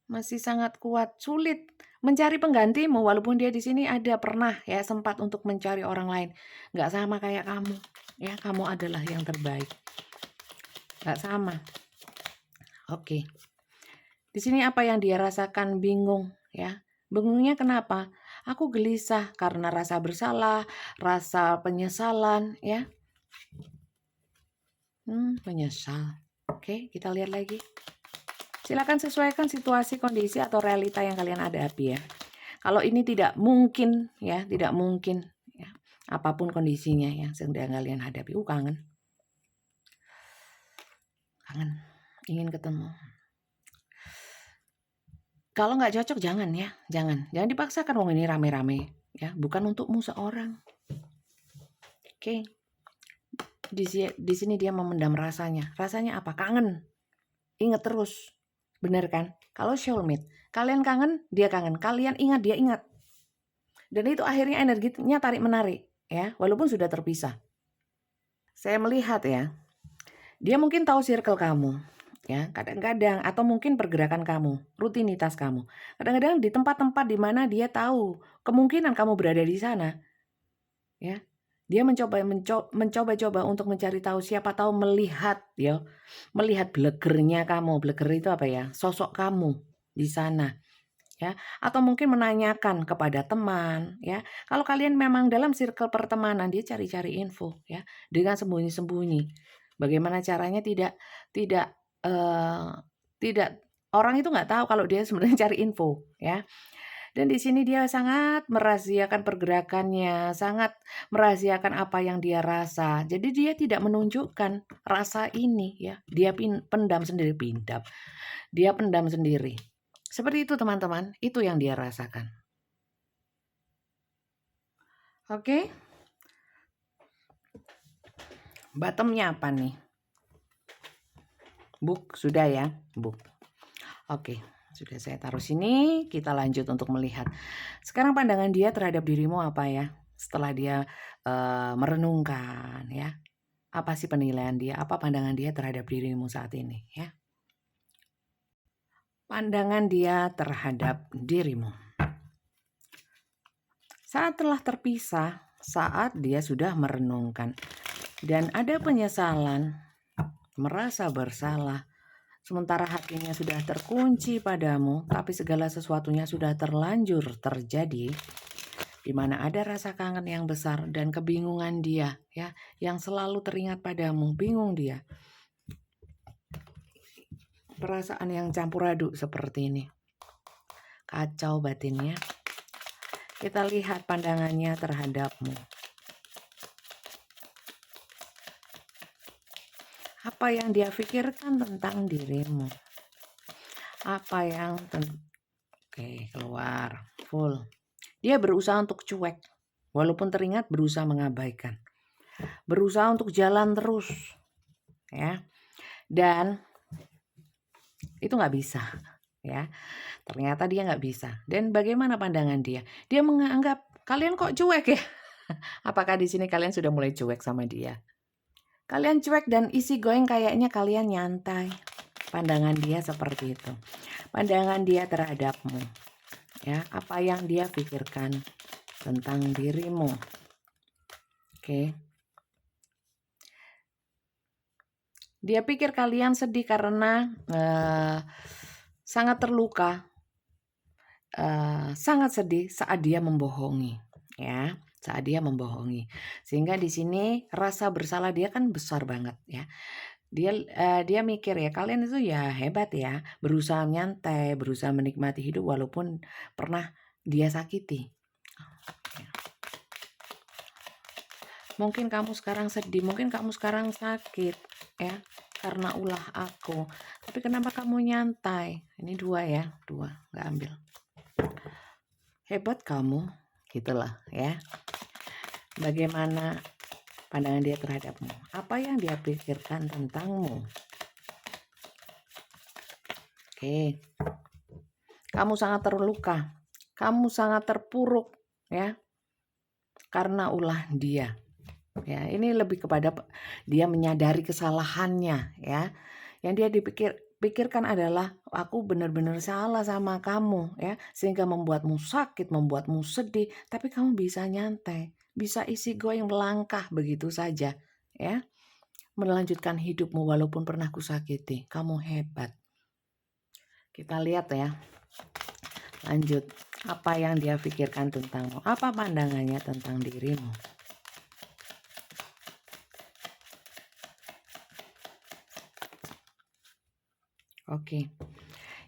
masih sangat kuat, sulit mencari penggantimu walaupun dia di sini ada pernah ya sempat untuk mencari orang lain. Nggak sama kayak kamu ya, kamu adalah yang terbaik. Nggak sama. Oke. Di sini apa yang dia rasakan? Bingung ya. Bingungnya kenapa? Aku gelisah karena rasa bersalah, rasa penyesalan ya. Menyesal. Oke, kita lihat lagi. Silakan sesuaikan situasi, kondisi, atau realita yang kalian hadapi ya. Kalau ini tidak mungkin ya, apapun kondisinya yang sedang kalian hadapi. Kangen. Ingin ketemu. Kalau nggak cocok jangan ya, jangan dipaksakan. Wong ini rame-rame ya, bukan untukmu seorang. Oke. Di sini dia memendam rasanya. Rasanya apa? Kangen. Ingat terus. Bener kan? Kalau soulmate, kalian kangen, dia kangen. Kalian ingat, dia ingat. Dan itu akhirnya energinya tarik-menarik ya, walaupun sudah terpisah. Saya melihat ya, dia mungkin tahu circle kamu ya, kadang-kadang, atau mungkin pergerakan kamu, rutinitas kamu. Kadang-kadang di tempat-tempat di mana dia tahu kemungkinan kamu berada di sana. Ya. Dia mencoba untuk mencari tahu, siapa tahu melihat blegernya kamu. Bleger itu apa ya? Sosok kamu di sana. Ya, atau mungkin menanyakan kepada teman ya. Kalau kalian memang dalam circle pertemanan, dia cari-cari info ya dengan sembunyi-sembunyi. Bagaimana caranya tidak orang itu nggak tahu kalau dia sebenarnya cari info ya. Dan di sini dia sangat merahasiakan pergerakannya, sangat merahasiakan apa yang dia rasa. Jadi dia tidak menunjukkan rasa ini ya. Dia pendam sendiri. Dia pendam sendiri. Seperti itu teman-teman, itu yang dia rasakan. Oke. Bottomnya apa nih? Book, sudah ya, book. Oke. Sudah saya taruh sini, kita lanjut untuk melihat. Sekarang pandangan dia terhadap dirimu apa ya? Setelah dia merenungkan ya. Apa sih penilaian dia? Apa pandangan dia terhadap dirimu saat ini ya? pandangan dia terhadap dirimu. Saat telah terpisah, saat dia sudah merenungkan, dan ada penyesalan, merasa bersalah, sementara hatinya sudah terkunci padamu, tapi segala sesuatunya sudah terlanjur terjadi, di mana ada rasa kangen yang besar dan kebingungan dia, ya, yang selalu teringat padamu, bingung dia. Perasaan yang campur aduk seperti ini. Kacau batinnya. Kita lihat pandangannya terhadapmu. Apa yang dia pikirkan tentang dirimu? Apa yang Oke, keluar full. Dia berusaha untuk cuek, walaupun teringat berusaha mengabaikan. Berusaha untuk jalan terus, ya. Dan itu nggak bisa, ya. Ternyata dia nggak bisa. Dan bagaimana pandangan dia? Dia menganggap kalian kok cuek ya? Apakah di sini kalian sudah mulai cuek sama dia? Kalian cuek dan easy going, kayaknya kalian nyantai. Pandangan dia seperti itu. Pandangan dia terhadapmu. Ya, apa yang dia pikirkan tentang dirimu. Oke. Dia pikir kalian sedih karena sangat terluka. Sangat sedih saat dia membohongi, ya, saat dia membohongi. Sehingga di sini rasa bersalah dia kan besar banget, ya. Dia mikir ya, kalian itu ya hebat ya, berusaha nyantai, berusaha menikmati hidup walaupun pernah dia sakiti. Mungkin kamu sekarang sedih, mungkin kamu sekarang sakit, ya, karena ulah aku. Tapi kenapa kamu nyantai? Ini 2 ya, 2, nggak ambil. Hebat kamu, gitulah ya. Bagaimana pandangan dia terhadapmu? Apa yang dia pikirkan tentangmu? Oke. Kamu sangat terluka. Kamu sangat terpuruk, ya. Karena ulah dia. Ya, ini lebih kepada dia menyadari kesalahannya, ya. Yang dia pikirkan adalah aku benar-benar salah sama kamu, ya, sehingga membuatmu sakit, membuatmu sedih, tapi kamu bisa nyantai, bisa easy going, melangkah begitu saja, ya, melanjutkan hidupmu walaupun pernah kusakiti. Kamu hebat. Kita lihat ya, lanjut, apa yang dia pikirkan tentangmu, apa pandangannya tentang dirimu. Oke.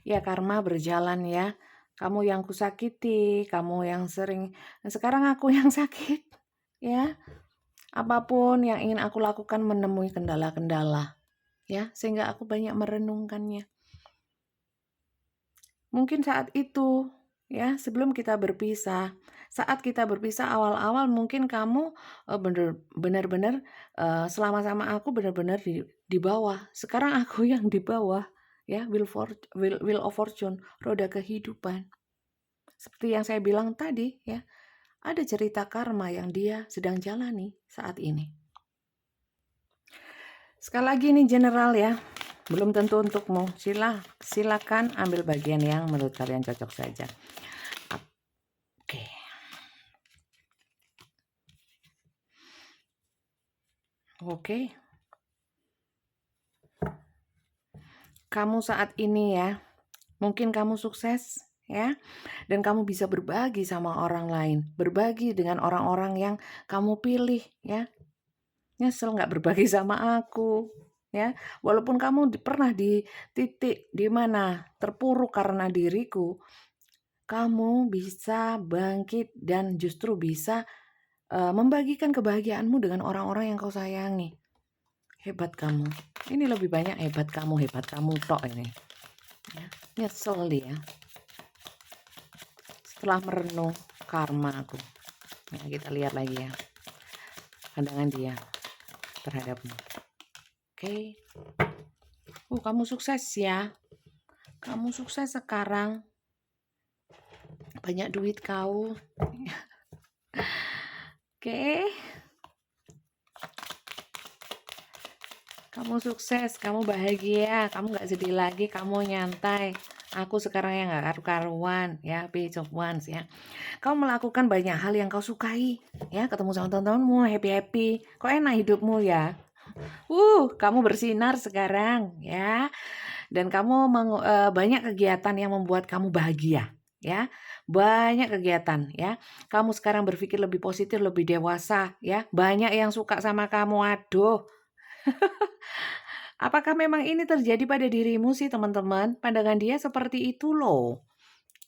Ya, karma berjalan ya. Kamu yang kusakiti, kamu yang sering, sekarang aku yang sakit, ya. Apapun yang ingin aku lakukan menemui kendala-kendala, ya, sehingga aku banyak merenungkannya. Mungkin saat itu, ya, sebelum kita berpisah, saat kita berpisah awal-awal mungkin kamu benar-benar selama sama aku benar-benar di bawah. Sekarang aku yang di bawah. Ya, wheel of fortune, roda kehidupan. Seperti yang saya bilang tadi, ya, ada cerita karma yang dia sedang jalani saat ini. Sekali lagi ini general ya, belum tentu untukmu. Silakan ambil bagian yang menurut kalian cocok saja. Oke. Oke. Kamu saat ini ya, mungkin kamu sukses ya, dan kamu bisa berbagi sama orang lain, berbagi dengan orang-orang yang kamu pilih ya. Nyesel nggak berbagi sama aku ya, walaupun kamu pernah di titik di mana terpuruk karena diriku, kamu bisa bangkit dan justru bisa membagikan kebahagiaanmu dengan orang-orang yang kau sayangi. Hebat kamu. Ini lebih banyak hebat kamu tok ini. Ya, nyesel dia. Setelah merenung karma aku. Nah, kita lihat lagi ya. Pandangan dia terhadapmu. Oke. Kamu sukses ya. Kamu sukses sekarang. Banyak duit kau. Oke. Kamu sukses, kamu bahagia, kamu gak sedih lagi, kamu nyantai. Aku sekarang yang nggak karu-karuan ya, Page of Wands ya. Kau melakukan banyak hal yang kau sukai ya, ketemu sama teman-temanmu, happy-happy. Kok enak hidupmu ya? Kamu bersinar sekarang ya. Dan kamu banyak kegiatan yang membuat kamu bahagia ya. Banyak kegiatan ya. Kamu sekarang berpikir lebih positif, lebih dewasa ya. Banyak yang suka sama kamu. Aduh, apakah memang ini terjadi pada dirimu sih teman-teman? Pandangan dia seperti itu loh.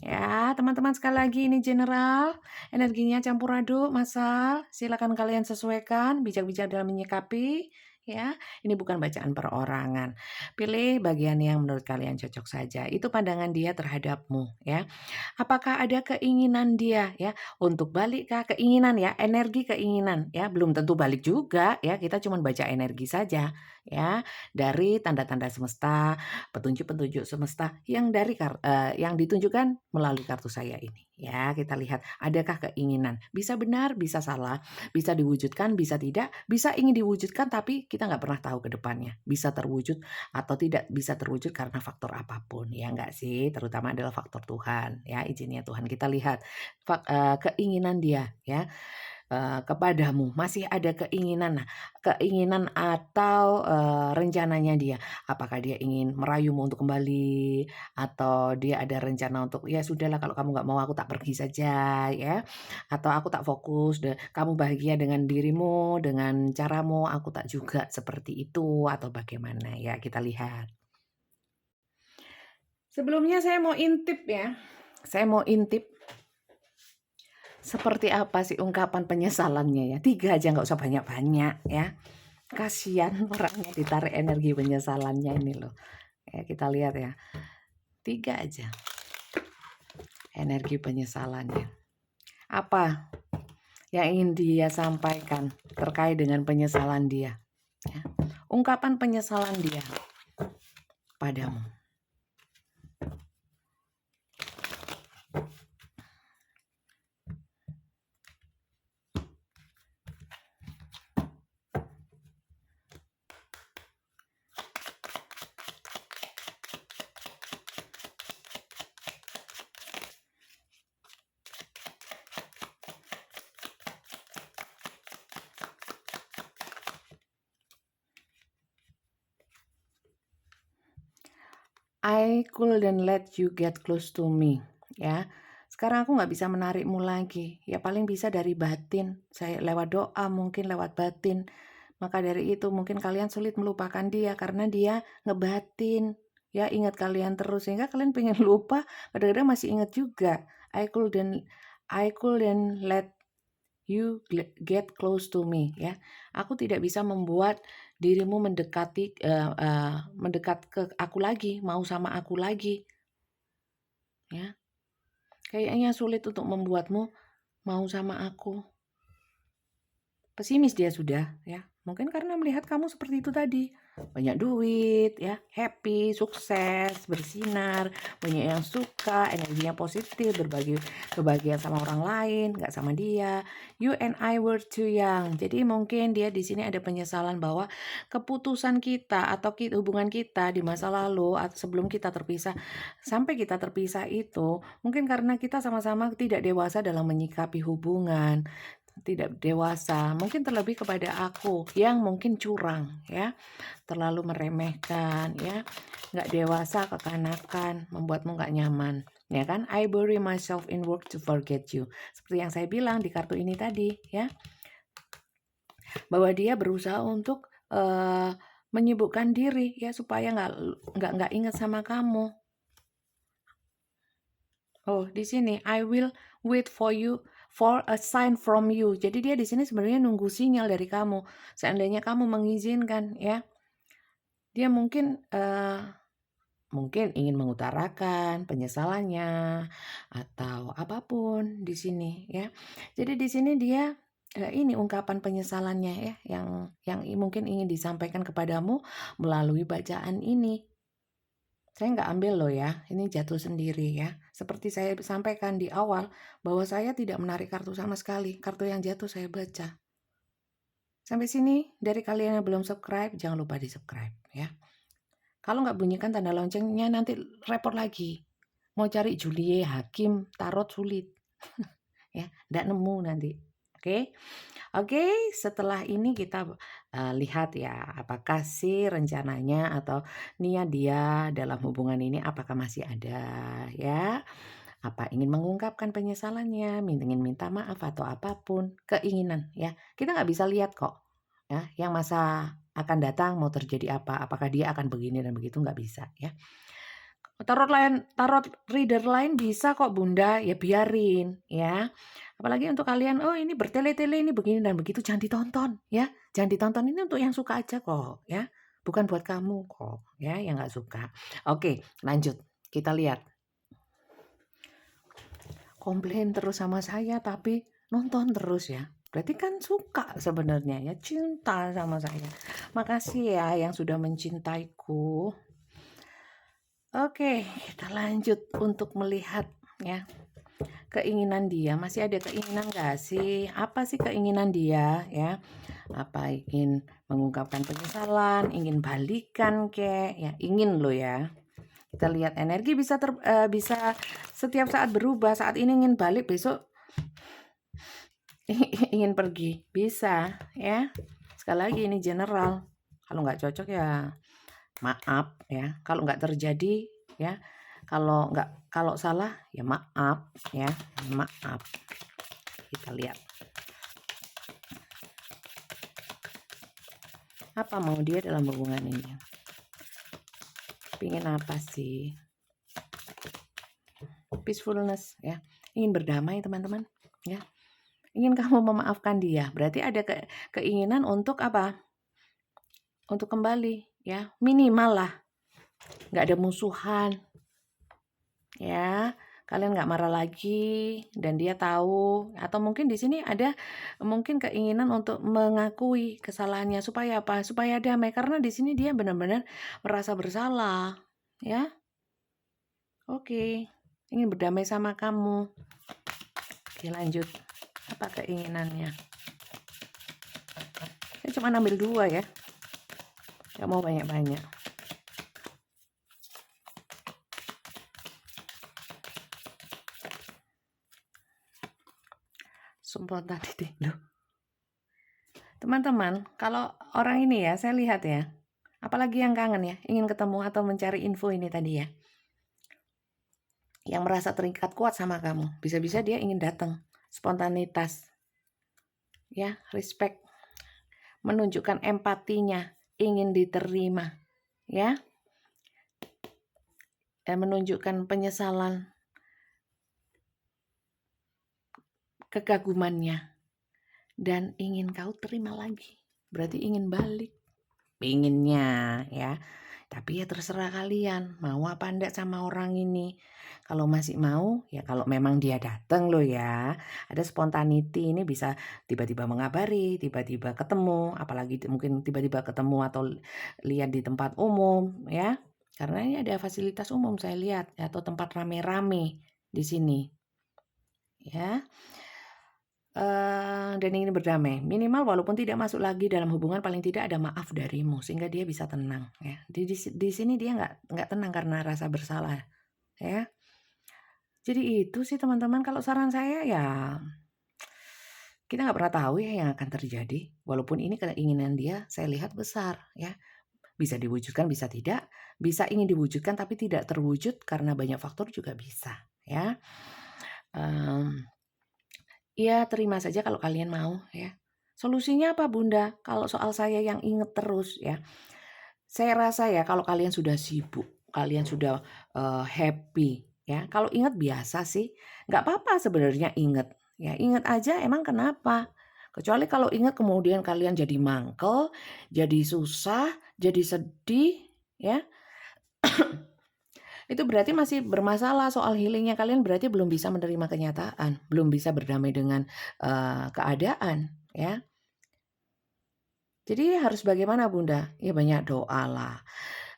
Ya, teman-teman sekali lagi ini general, energinya campur aduk, masal. Silakan kalian sesuaikan, bijak-bijak dalam menyikapi. Ya, ini bukan bacaan perorangan. Pilih bagian yang menurut kalian cocok saja. Itu pandangan dia terhadapmu, ya. Apakah ada keinginan dia ya untuk balik kah? Keinginan ya, energi keinginan ya, belum tentu balik juga ya. Kita cuma baca energi saja ya dari tanda-tanda semesta, petunjuk-petunjuk semesta yang ditunjukkan melalui kartu saya ini ya. Kita lihat adakah keinginan. Bisa benar, bisa salah, bisa diwujudkan, bisa tidak, bisa ingin diwujudkan tapi kita nggak pernah tahu ke depannya. Bisa terwujud atau tidak bisa terwujud karena faktor apapun ya enggak sih, terutama adalah faktor Tuhan ya, izinnya Tuhan. Kita lihat keinginan dia ya kepadamu, masih ada keinginan. Nah, keinginan atau rencananya dia, apakah dia ingin merayumu untuk kembali atau dia ada rencana untuk ya sudahlah kalau kamu nggak mau aku tak pergi saja ya, atau aku tak fokus kamu bahagia dengan dirimu, dengan caramu, aku tak juga seperti itu atau bagaimana ya, kita lihat. Sebelumnya saya mau intip ya. Saya mau intip seperti apa sih ungkapan penyesalannya ya. 3 aja nggak usah banyak-banyak ya. Kasihan orangnya ditarik energi penyesalannya ini loh. Ya, kita lihat ya. 3 aja energi penyesalannya. Apa yang ingin dia sampaikan terkait dengan penyesalan dia? Ya. Ungkapan penyesalan dia padamu. I couldn't let you get close to me, ya. Sekarang aku nggak bisa menarikmu lagi, ya paling bisa dari batin, saya lewat doa, mungkin lewat batin. Maka dari itu mungkin kalian sulit melupakan dia karena dia ngebatin, ya ingat kalian terus sehingga kalian pengen lupa, kadang-kadang masih ingat juga. I couldn't let you get close to me ya. Aku tidak bisa membuat dirimu mendekat ke aku lagi, mau sama aku lagi ya. Kayaknya sulit untuk membuatmu mau sama aku. Pesimis dia sudah ya. Mungkin karena melihat kamu seperti itu tadi. Banyak duit ya, happy, sukses, bersinar, banyak yang suka, energinya positif, berbagi kebahagiaan sama orang lain, nggak sama dia. You and I were too young. Jadi mungkin dia di sini ada penyesalan bahwa keputusan kita atau hubungan kita di masa lalu atau sebelum kita terpisah sampai kita terpisah itu mungkin karena kita sama-sama tidak dewasa dalam menyikapi hubungan, tidak dewasa, mungkin terlebih kepada aku yang mungkin curang ya, terlalu meremehkan ya, nggak dewasa, kekanakan, membuatmu nggak nyaman ya kan. I bury myself in work to forget you, seperti yang saya bilang di kartu ini tadi ya, bahwa dia berusaha untuk menyibukkan diri ya supaya nggak ingat sama kamu. Oh, di sini I will wait for you for a sign from you. Jadi dia di sini sebenarnya nunggu sinyal dari kamu. Seandainya kamu mengizinkan ya, dia mungkin ingin mengutarakan penyesalannya atau apapun di sini ya. Jadi di sini dia ini ungkapan penyesalannya ya yang mungkin ingin disampaikan kepadamu melalui bacaan ini. Saya nggak ambil loh ya, ini jatuh sendiri ya. Seperti saya sampaikan di awal, bahwa saya tidak menarik kartu sama sekali. Kartu yang jatuh saya baca. Sampai sini, dari kalian yang belum subscribe, jangan lupa di subscribe ya. Kalau nggak bunyikan tanda loncengnya nanti repot lagi. mau cari Julie Hakim tarot sulit. Ya, nggak nemu nanti. Oke. Oke, setelah ini kita lihat ya, apakah sih rencananya atau niat dia dalam hubungan ini apakah masih ada ya? Apa ingin mengungkapkan penyesalannya, ingin minta maaf atau apapun, keinginan ya. Kita nggak bisa lihat kok ya, yang masa akan datang mau terjadi apa, apakah dia akan begini dan begitu nggak bisa ya. Tarot reader lain bisa kok Bunda, ya biarin ya. Apalagi untuk kalian, oh ini bertele-tele, ini begini dan begitu, jangan ditonton ya. Jangan ditonton, ini untuk yang suka aja kok ya. Bukan buat kamu kok ya, yang nggak suka. Oke, lanjut. Kita lihat. Komplain terus sama saya tapi nonton terus ya. Berarti kan suka sebenarnya ya, cinta sama saya. Makasih ya yang sudah mencintaiku. Oke, kita lanjut untuk melihat ya keinginan dia. Masih ada keinginan gak sih? Apa sih keinginan dia ya? Apa ingin mengungkapkan penyesalan, ingin balikan kek ya? Ingin loh ya. Kita lihat energi bisa bisa setiap saat berubah. Saat ini ingin balik, besok ingin pergi. Bisa ya. Sekali lagi ini general. Kalau nggak cocok ya maaf ya. Kalau nggak terjadi ya. Kalau salah ya maaf ya. Maaf. Kita lihat. Apa mau dia dalam hubungan ini? Pingin apa sih? Peacefulness ya. Ingin berdamai teman-teman ya. Ingin kamu memaafkan dia. Berarti ada keinginan untuk apa? Untuk kembali ya. Minimal lah. Nggak ada musuhan. Ya, kalian nggak marah lagi dan dia tahu, atau mungkin di sini ada mungkin keinginan untuk mengakui kesalahannya supaya apa? Supaya damai karena di sini dia benar-benar merasa bersalah, ya. Oke, ingin berdamai sama kamu. Oke, lanjut. Apa keinginannya? Saya cuma ambil 2 ya. Nggak mau banyak-banyak. Sumpah tadi deh loh. Teman-teman, kalau orang ini ya, saya lihat ya. Apalagi yang kangen ya, ingin ketemu atau mencari info ini tadi ya. Yang merasa terikat kuat sama kamu. Bisa-bisa dia ingin datang. Spontanitas. Ya, respect. Menunjukkan empatinya. Ingin diterima. Ya. Dan menunjukkan penyesalan. Kegagumannya. Dan ingin kau terima lagi. Berarti ingin balik. Pengennya ya. Tapi ya terserah kalian, mau apa enggak sama orang ini. Kalau masih mau, ya kalau memang dia datang loh ya. Ada spontanity, ini bisa tiba-tiba mengabari, tiba-tiba ketemu, apalagi mungkin tiba-tiba ketemu atau lihat di tempat umum ya. Karena ini ada fasilitas umum saya lihat, atau tempat rame-rame di sini. Ya. Dan ingin berdamai. Minimal walaupun tidak masuk lagi dalam hubungan, paling tidak ada maaf darimu sehingga dia bisa tenang ya. Di sini dia nggak tenang karena rasa bersalah ya. Jadi itu sih teman-teman, kalau saran saya ya kita nggak pernah tahu ya yang akan terjadi. Walaupun ini keinginan dia saya lihat besar ya. Bisa diwujudkan, bisa tidak. Bisa ingin diwujudkan tapi tidak terwujud karena banyak faktor juga bisa ya. Ya terima saja kalau kalian mau ya. Solusinya apa Bunda? Kalau soal saya yang inget terus ya. Saya rasa ya kalau kalian sudah sibuk, kalian sudah happy ya. Kalau inget biasa sih, nggak apa-apa sebenarnya inget. Ya inget aja emang kenapa? Kecuali kalau inget kemudian kalian jadi mangkel, jadi susah, jadi sedih ya. Itu berarti masih bermasalah soal healingnya kalian, berarti belum bisa menerima kenyataan, belum bisa berdamai dengan keadaan ya. Jadi harus bagaimana Bunda? Ya banyak doa lah.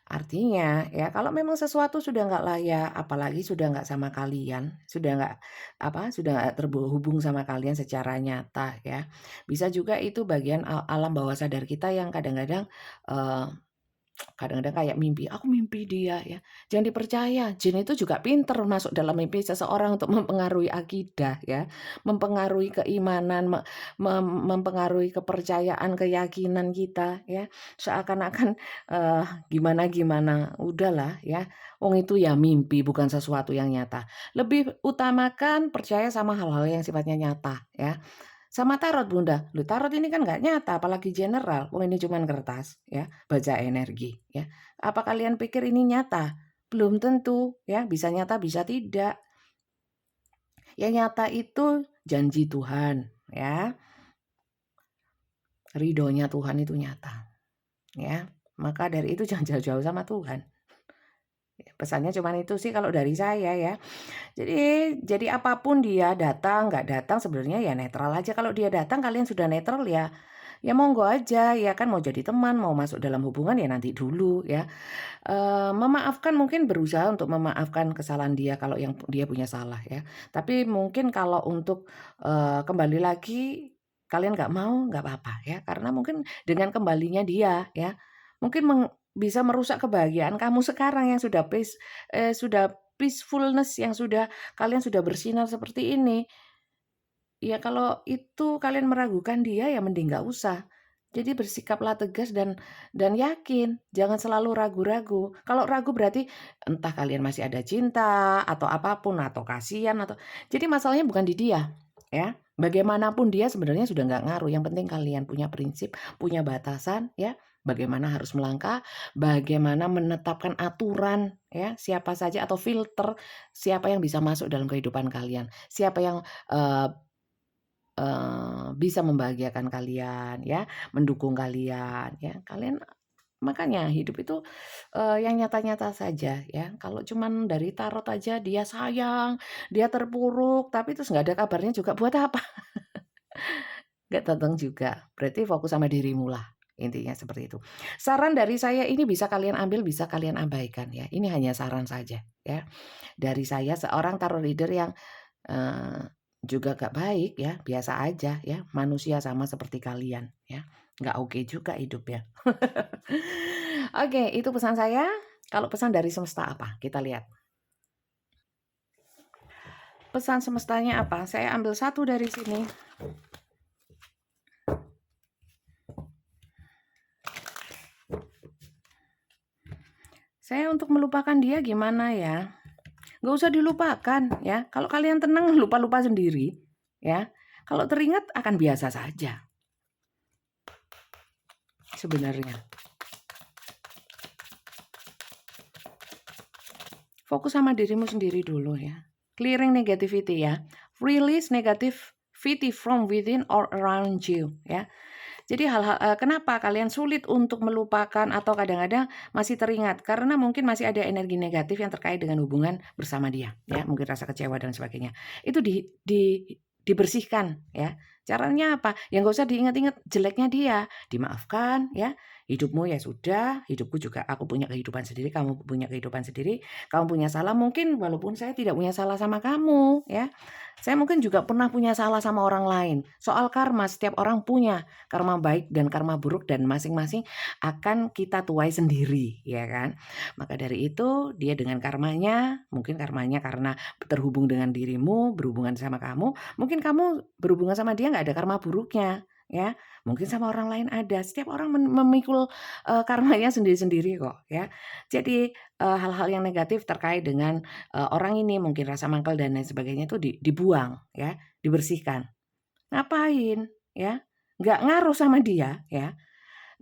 Artinya ya kalau memang sesuatu sudah nggak layak, apalagi sudah nggak sama kalian, sudah nggak terhubung sama kalian secara nyata ya. Bisa juga itu bagian alam bawah sadar kita yang kadang-kadang kadang-kadang kayak mimpi, aku mimpi dia ya. Jangan dipercaya, jin itu juga pinter masuk dalam mimpi seseorang untuk mempengaruhi akidah ya, mempengaruhi keimanan, mempengaruhi kepercayaan, keyakinan kita ya. Seakan-akan gimana-gimana, udahlah ya. Wong itu ya mimpi, bukan sesuatu yang nyata. Lebih utamakan percaya sama hal-hal yang sifatnya nyata ya. Sama tarot Bunda, loh tarot ini kan nggak nyata apalagi general, wong ini cuman kertas ya, baca energi ya. Apa kalian pikir ini nyata? Belum tentu ya, bisa nyata bisa tidak. Yang nyata itu janji Tuhan ya, ridhonya Tuhan itu nyata ya. Maka dari itu jangan jauh-jauh sama Tuhan. Pesannya cuman itu sih kalau dari saya ya. Jadi apapun dia datang, nggak datang sebenarnya ya netral aja. Kalau dia datang kalian sudah netral ya monggo aja ya kan, mau jadi teman, mau masuk dalam hubungan ya nanti dulu ya. Memaafkan mungkin berusaha untuk memaafkan kesalahan dia kalau yang dia punya salah ya. Tapi mungkin kalau untuk kembali lagi kalian nggak mau, nggak apa-apa ya. Karena mungkin dengan kembalinya dia ya, mungkin bisa merusak kebahagiaan kamu sekarang yang sudah peacefulness, yang kalian sudah bersinar seperti ini. Ya kalau itu kalian meragukan dia ya mending nggak usah. Jadi bersikaplah tegas dan yakin, jangan selalu ragu-ragu. Kalau ragu berarti entah kalian masih ada cinta atau apapun atau kasihan atau jadi masalahnya bukan di dia, ya. Bagaimanapun dia sebenarnya sudah nggak ngaruh. Yang penting kalian punya prinsip, punya batasan, ya. Bagaimana harus melangkah, bagaimana menetapkan aturan, ya, siapa saja atau filter siapa yang bisa masuk dalam kehidupan kalian, siapa yang eh, bisa membahagiakan kalian ya, mendukung kalian ya. Kalian makanya hidup itu, yang nyata-nyata saja ya. Kalau cuman dari tarot aja dia sayang, dia terpuruk, tapi terus nggak ada kabarnya juga buat apa? Nggak datang juga. Berarti fokus sama dirimu lah, intinya seperti itu. Saran dari saya ini bisa kalian ambil, bisa kalian abaikan ya. Ini hanya saran saja ya. Dari saya seorang tarot reader yang juga gak baik ya, biasa aja ya, manusia sama seperti kalian ya, nggak oke juga hidup ya. Oke, itu pesan saya. Kalau pesan dari semesta apa? Kita lihat. Pesan semestanya apa? Saya ambil satu dari sini. Saya untuk melupakan dia gimana ya? Nggak usah dilupakan ya. Kalau kalian tenang, lupa-lupa sendiri ya. Kalau teringat akan biasa saja sebenarnya. Fokus sama dirimu sendiri dulu ya. Clearing negativity ya. Release negativity from within or around you ya. Jadi kenapa kalian sulit untuk melupakan atau kadang-kadang masih teringat? Karena mungkin masih ada energi negatif yang terkait dengan hubungan bersama dia ya, mungkin rasa kecewa dan sebagainya. Itu dibersihkan ya. Caranya apa? Ya nggak usah diingat-ingat jeleknya dia, dimaafkan ya. Hidupmu ya sudah, hidupku juga aku punya kehidupan sendiri, kamu punya kehidupan sendiri. Kamu punya salah mungkin walaupun saya tidak punya salah sama kamu ya. Saya mungkin juga pernah punya salah sama orang lain. Soal karma, setiap orang punya karma baik dan karma buruk dan masing-masing akan kita tuai sendiri, ya kan? Maka dari itu dia dengan karmanya, mungkin karmanya karena terhubung dengan dirimu, berhubungan sama kamu, mungkin kamu berhubungan sama dia nggak ada karma buruknya, ya. Mungkin sama orang lain ada. Setiap orang memikul karmanya sendiri-sendiri kok, ya. Jadi hal-hal yang negatif terkait dengan orang ini mungkin rasa mangkal dan lain sebagainya itu dibuang ya, dibersihkan. Ngapain ya? Nggak ngaruh sama dia ya.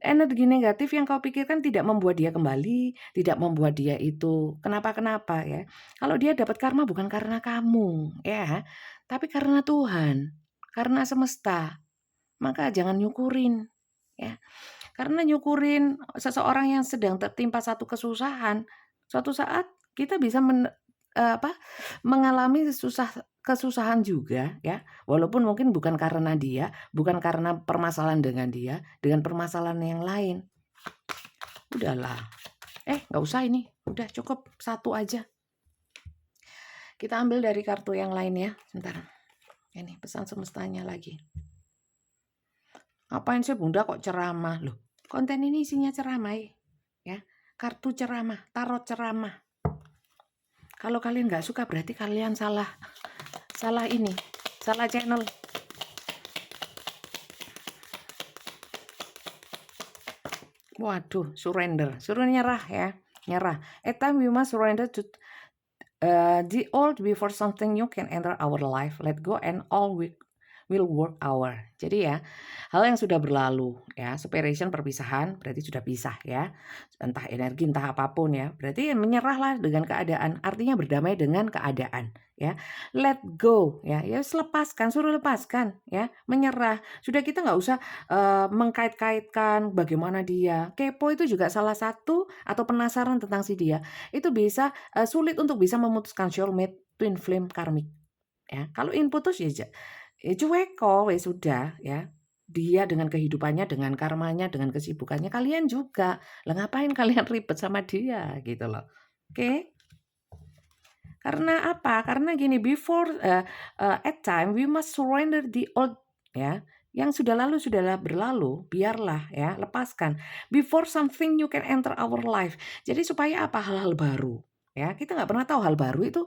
Energi negatif yang kau pikirkan tidak membuat dia kembali, tidak membuat dia itu kenapa-kenapa ya. Kalau dia dapat karma bukan karena kamu ya, tapi karena Tuhan, karena semesta. Maka jangan nyukurin ya. Karena nyukurin seseorang yang sedang tertimpa satu kesusahan, suatu saat kita bisa mengalami kesusahan juga ya. Walaupun mungkin bukan karena dia, bukan karena permasalahan dengan dia, dengan permasalahan yang lain. Udahlah. Nggak usah ini. Udah cukup satu aja. Kita ambil dari kartu yang lain ya. Sebentar. Ini pesan semestanya lagi. Apain sih Bunda kok ceramah loh? Konten ini isinya ceramah ya. kartu ceramah, tarot ceramah. Kalau kalian nggak suka berarti kalian salah ini, salah channel. Waduh, surrender, suruh nyerah ya, nyerah. At time we must surrender to the old before something new can enter our life. Let go and all will work our. Jadi ya, hal yang sudah berlalu ya, separation, perpisahan berarti sudah pisah ya. Entah energi, entah apapun ya. Berarti menyerahlah dengan keadaan, artinya berdamai dengan keadaan ya. Let go ya, ya lepaskan, suruh lepaskan ya, menyerah. Sudah, kita nggak usah mengkait-kaitkan bagaimana dia. Kepo itu juga salah satu, atau penasaran tentang si dia. Itu bisa sulit untuk bisa memutuskan soulmate, twin flame, karmic ya. Kalau ingin putus ya cuek kok, wes sudah ya. Dia dengan kehidupannya, dengan karmanya, dengan kesibukannya, kalian juga. Lah ngapain kalian ribet sama dia gitu loh. Oke? Karena apa? Karena gini, before at time we must surrender the old ya. Yang sudah lalu sudahlah berlalu, biarlah ya, lepaskan. Before something new can enter our life. Jadi supaya apa? Hal-hal baru ya. Kita nggak pernah tahu hal baru itu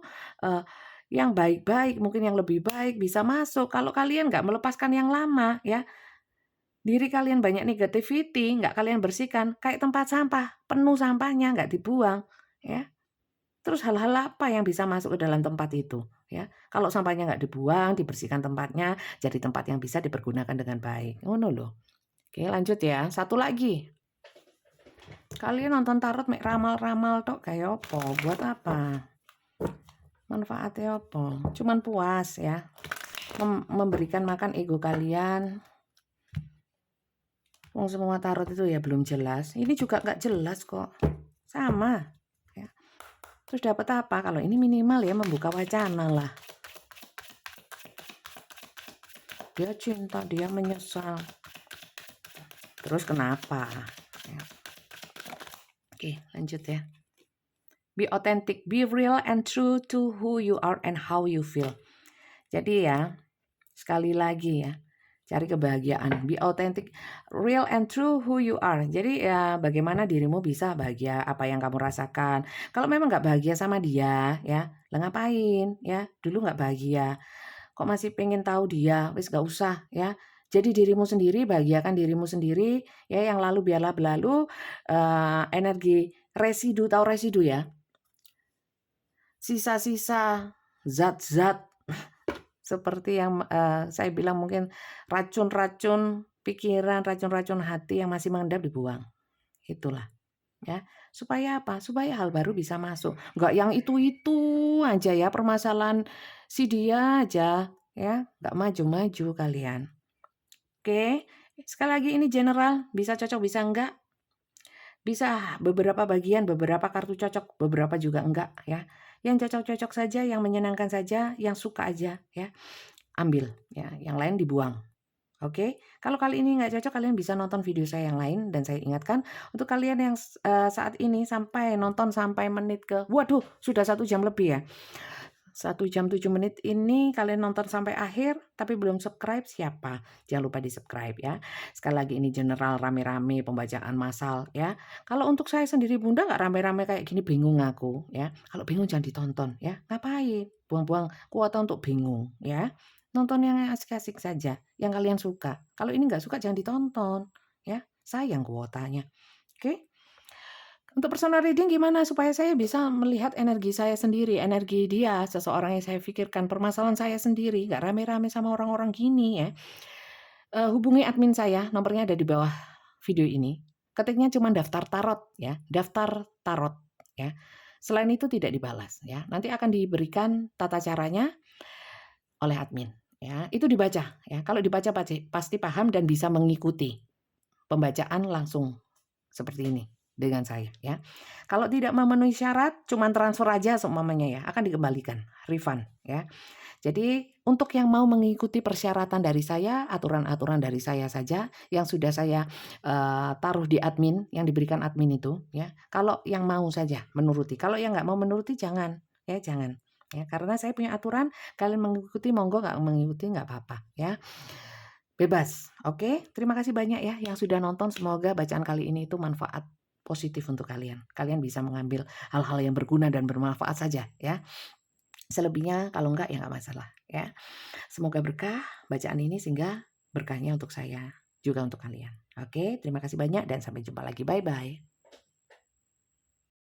yang baik-baik, mungkin yang lebih baik bisa masuk. Kalau kalian nggak melepaskan yang lama ya, diri kalian banyak negativity, nggak kalian bersihkan, kayak tempat sampah, penuh sampahnya, nggak dibuang ya. Terus hal-hal apa yang bisa masuk ke dalam tempat itu ya? Kalau sampahnya nggak dibuang, dibersihkan tempatnya, jadi tempat yang bisa dipergunakan dengan baik. Ngono loh. Oke, lanjut ya. Satu lagi. Kalian nonton tarot mek ramal-ramal tok kayak apa? Buat apa? Manfaatnya apa? Cuman puas ya, memberikan makan ego kalian. Semua tarot itu ya belum jelas. Ini juga nggak jelas kok, sama ya. Terus dapat apa? Kalau ini minimal ya membuka wacana lah. Dia cinta, dia menyesal. Terus kenapa ya. Oke, lanjut ya. Be authentic, be real and true to who you are and how you feel. Jadi ya, sekali lagi ya, cari kebahagiaan. Be authentic, real and true who you are. Jadi ya, bagaimana dirimu bisa bahagia, apa yang kamu rasakan. Kalau memang nggak bahagia sama dia ya, lah ngapain ya? Dulu nggak bahagia, kok masih pengen tahu dia? Wis nggak usah ya. Jadi dirimu sendiri, bahagiakan dirimu sendiri ya. Yang lalu biarlah berlalu. Energi residu, tahu residu ya? Sisa-sisa zat-zat seperti yang saya bilang, mungkin racun-racun pikiran, racun-racun hati yang masih mengendap, dibuang. Itulah ya. Supaya apa? Supaya hal baru bisa masuk. Enggak yang itu-itu aja ya, permasalahan si dia aja ya, enggak maju-maju kalian. Oke, sekali lagi ini general, bisa cocok bisa enggak. Bisa beberapa bagian, beberapa kartu cocok, beberapa juga enggak ya. Yang cocok-cocok saja, yang menyenangkan saja, yang suka aja ya. Ambil ya, yang lain dibuang. Oke, kalau kali ini nggak cocok, kalian bisa nonton video saya yang lain. Dan saya ingatkan untuk kalian yang saat ini sampai nonton sampai menit ke, waduh, sudah 1 jam lebih ya. 1 jam 7 menit ini kalian nonton sampai akhir tapi belum subscribe, siapa? Jangan lupa di subscribe ya. Sekali lagi ini general, rame-rame pembacaan massal ya. Kalau untuk saya sendiri Bunda nggak rame-rame kayak gini, bingung aku ya. Kalau bingung jangan ditonton ya. Ngapain? Buang-buang kuota untuk bingung ya. Nonton yang asik-asik saja, yang kalian suka. Kalau ini nggak suka jangan ditonton ya. Sayang kuotanya. Oke? Untuk personal reading gimana supaya saya bisa melihat energi saya sendiri, energi dia, seseorang yang saya pikirkan, permasalahan saya sendiri, nggak rame-rame sama orang-orang gini ya. Hubungi admin saya, nomornya ada di bawah video ini. Ketiknya cuma daftar tarot ya, daftar tarot ya. Selain itu tidak dibalas ya. Nanti akan diberikan tata caranya oleh admin ya. Itu dibaca ya. Kalau dibaca pasti paham dan bisa mengikuti pembacaan langsung seperti ini dengan saya ya. Kalau tidak memenuhi syarat, cuman transfer aja seumpamanya ya, akan dikembalikan, refund ya. Jadi untuk yang mau mengikuti persyaratan dari saya, aturan-aturan dari saya saja yang sudah saya taruh di admin, yang diberikan admin itu ya. Kalau yang mau saja menuruti, kalau yang nggak mau menuruti jangan ya, jangan ya. Karena saya punya aturan, kalian mengikuti monggo, nggak mengikuti nggak apa-apa ya. Bebas. Oke, terima kasih banyak ya yang sudah nonton. Semoga bacaan kali ini itu manfaat positif untuk kalian. Kalian bisa mengambil hal-hal yang berguna dan bermanfaat saja ya. Selebihnya kalau enggak ya enggak masalah ya. Semoga berkah bacaan ini sehingga berkahnya untuk saya juga untuk kalian. Oke, terima kasih banyak dan sampai jumpa lagi. Bye-bye.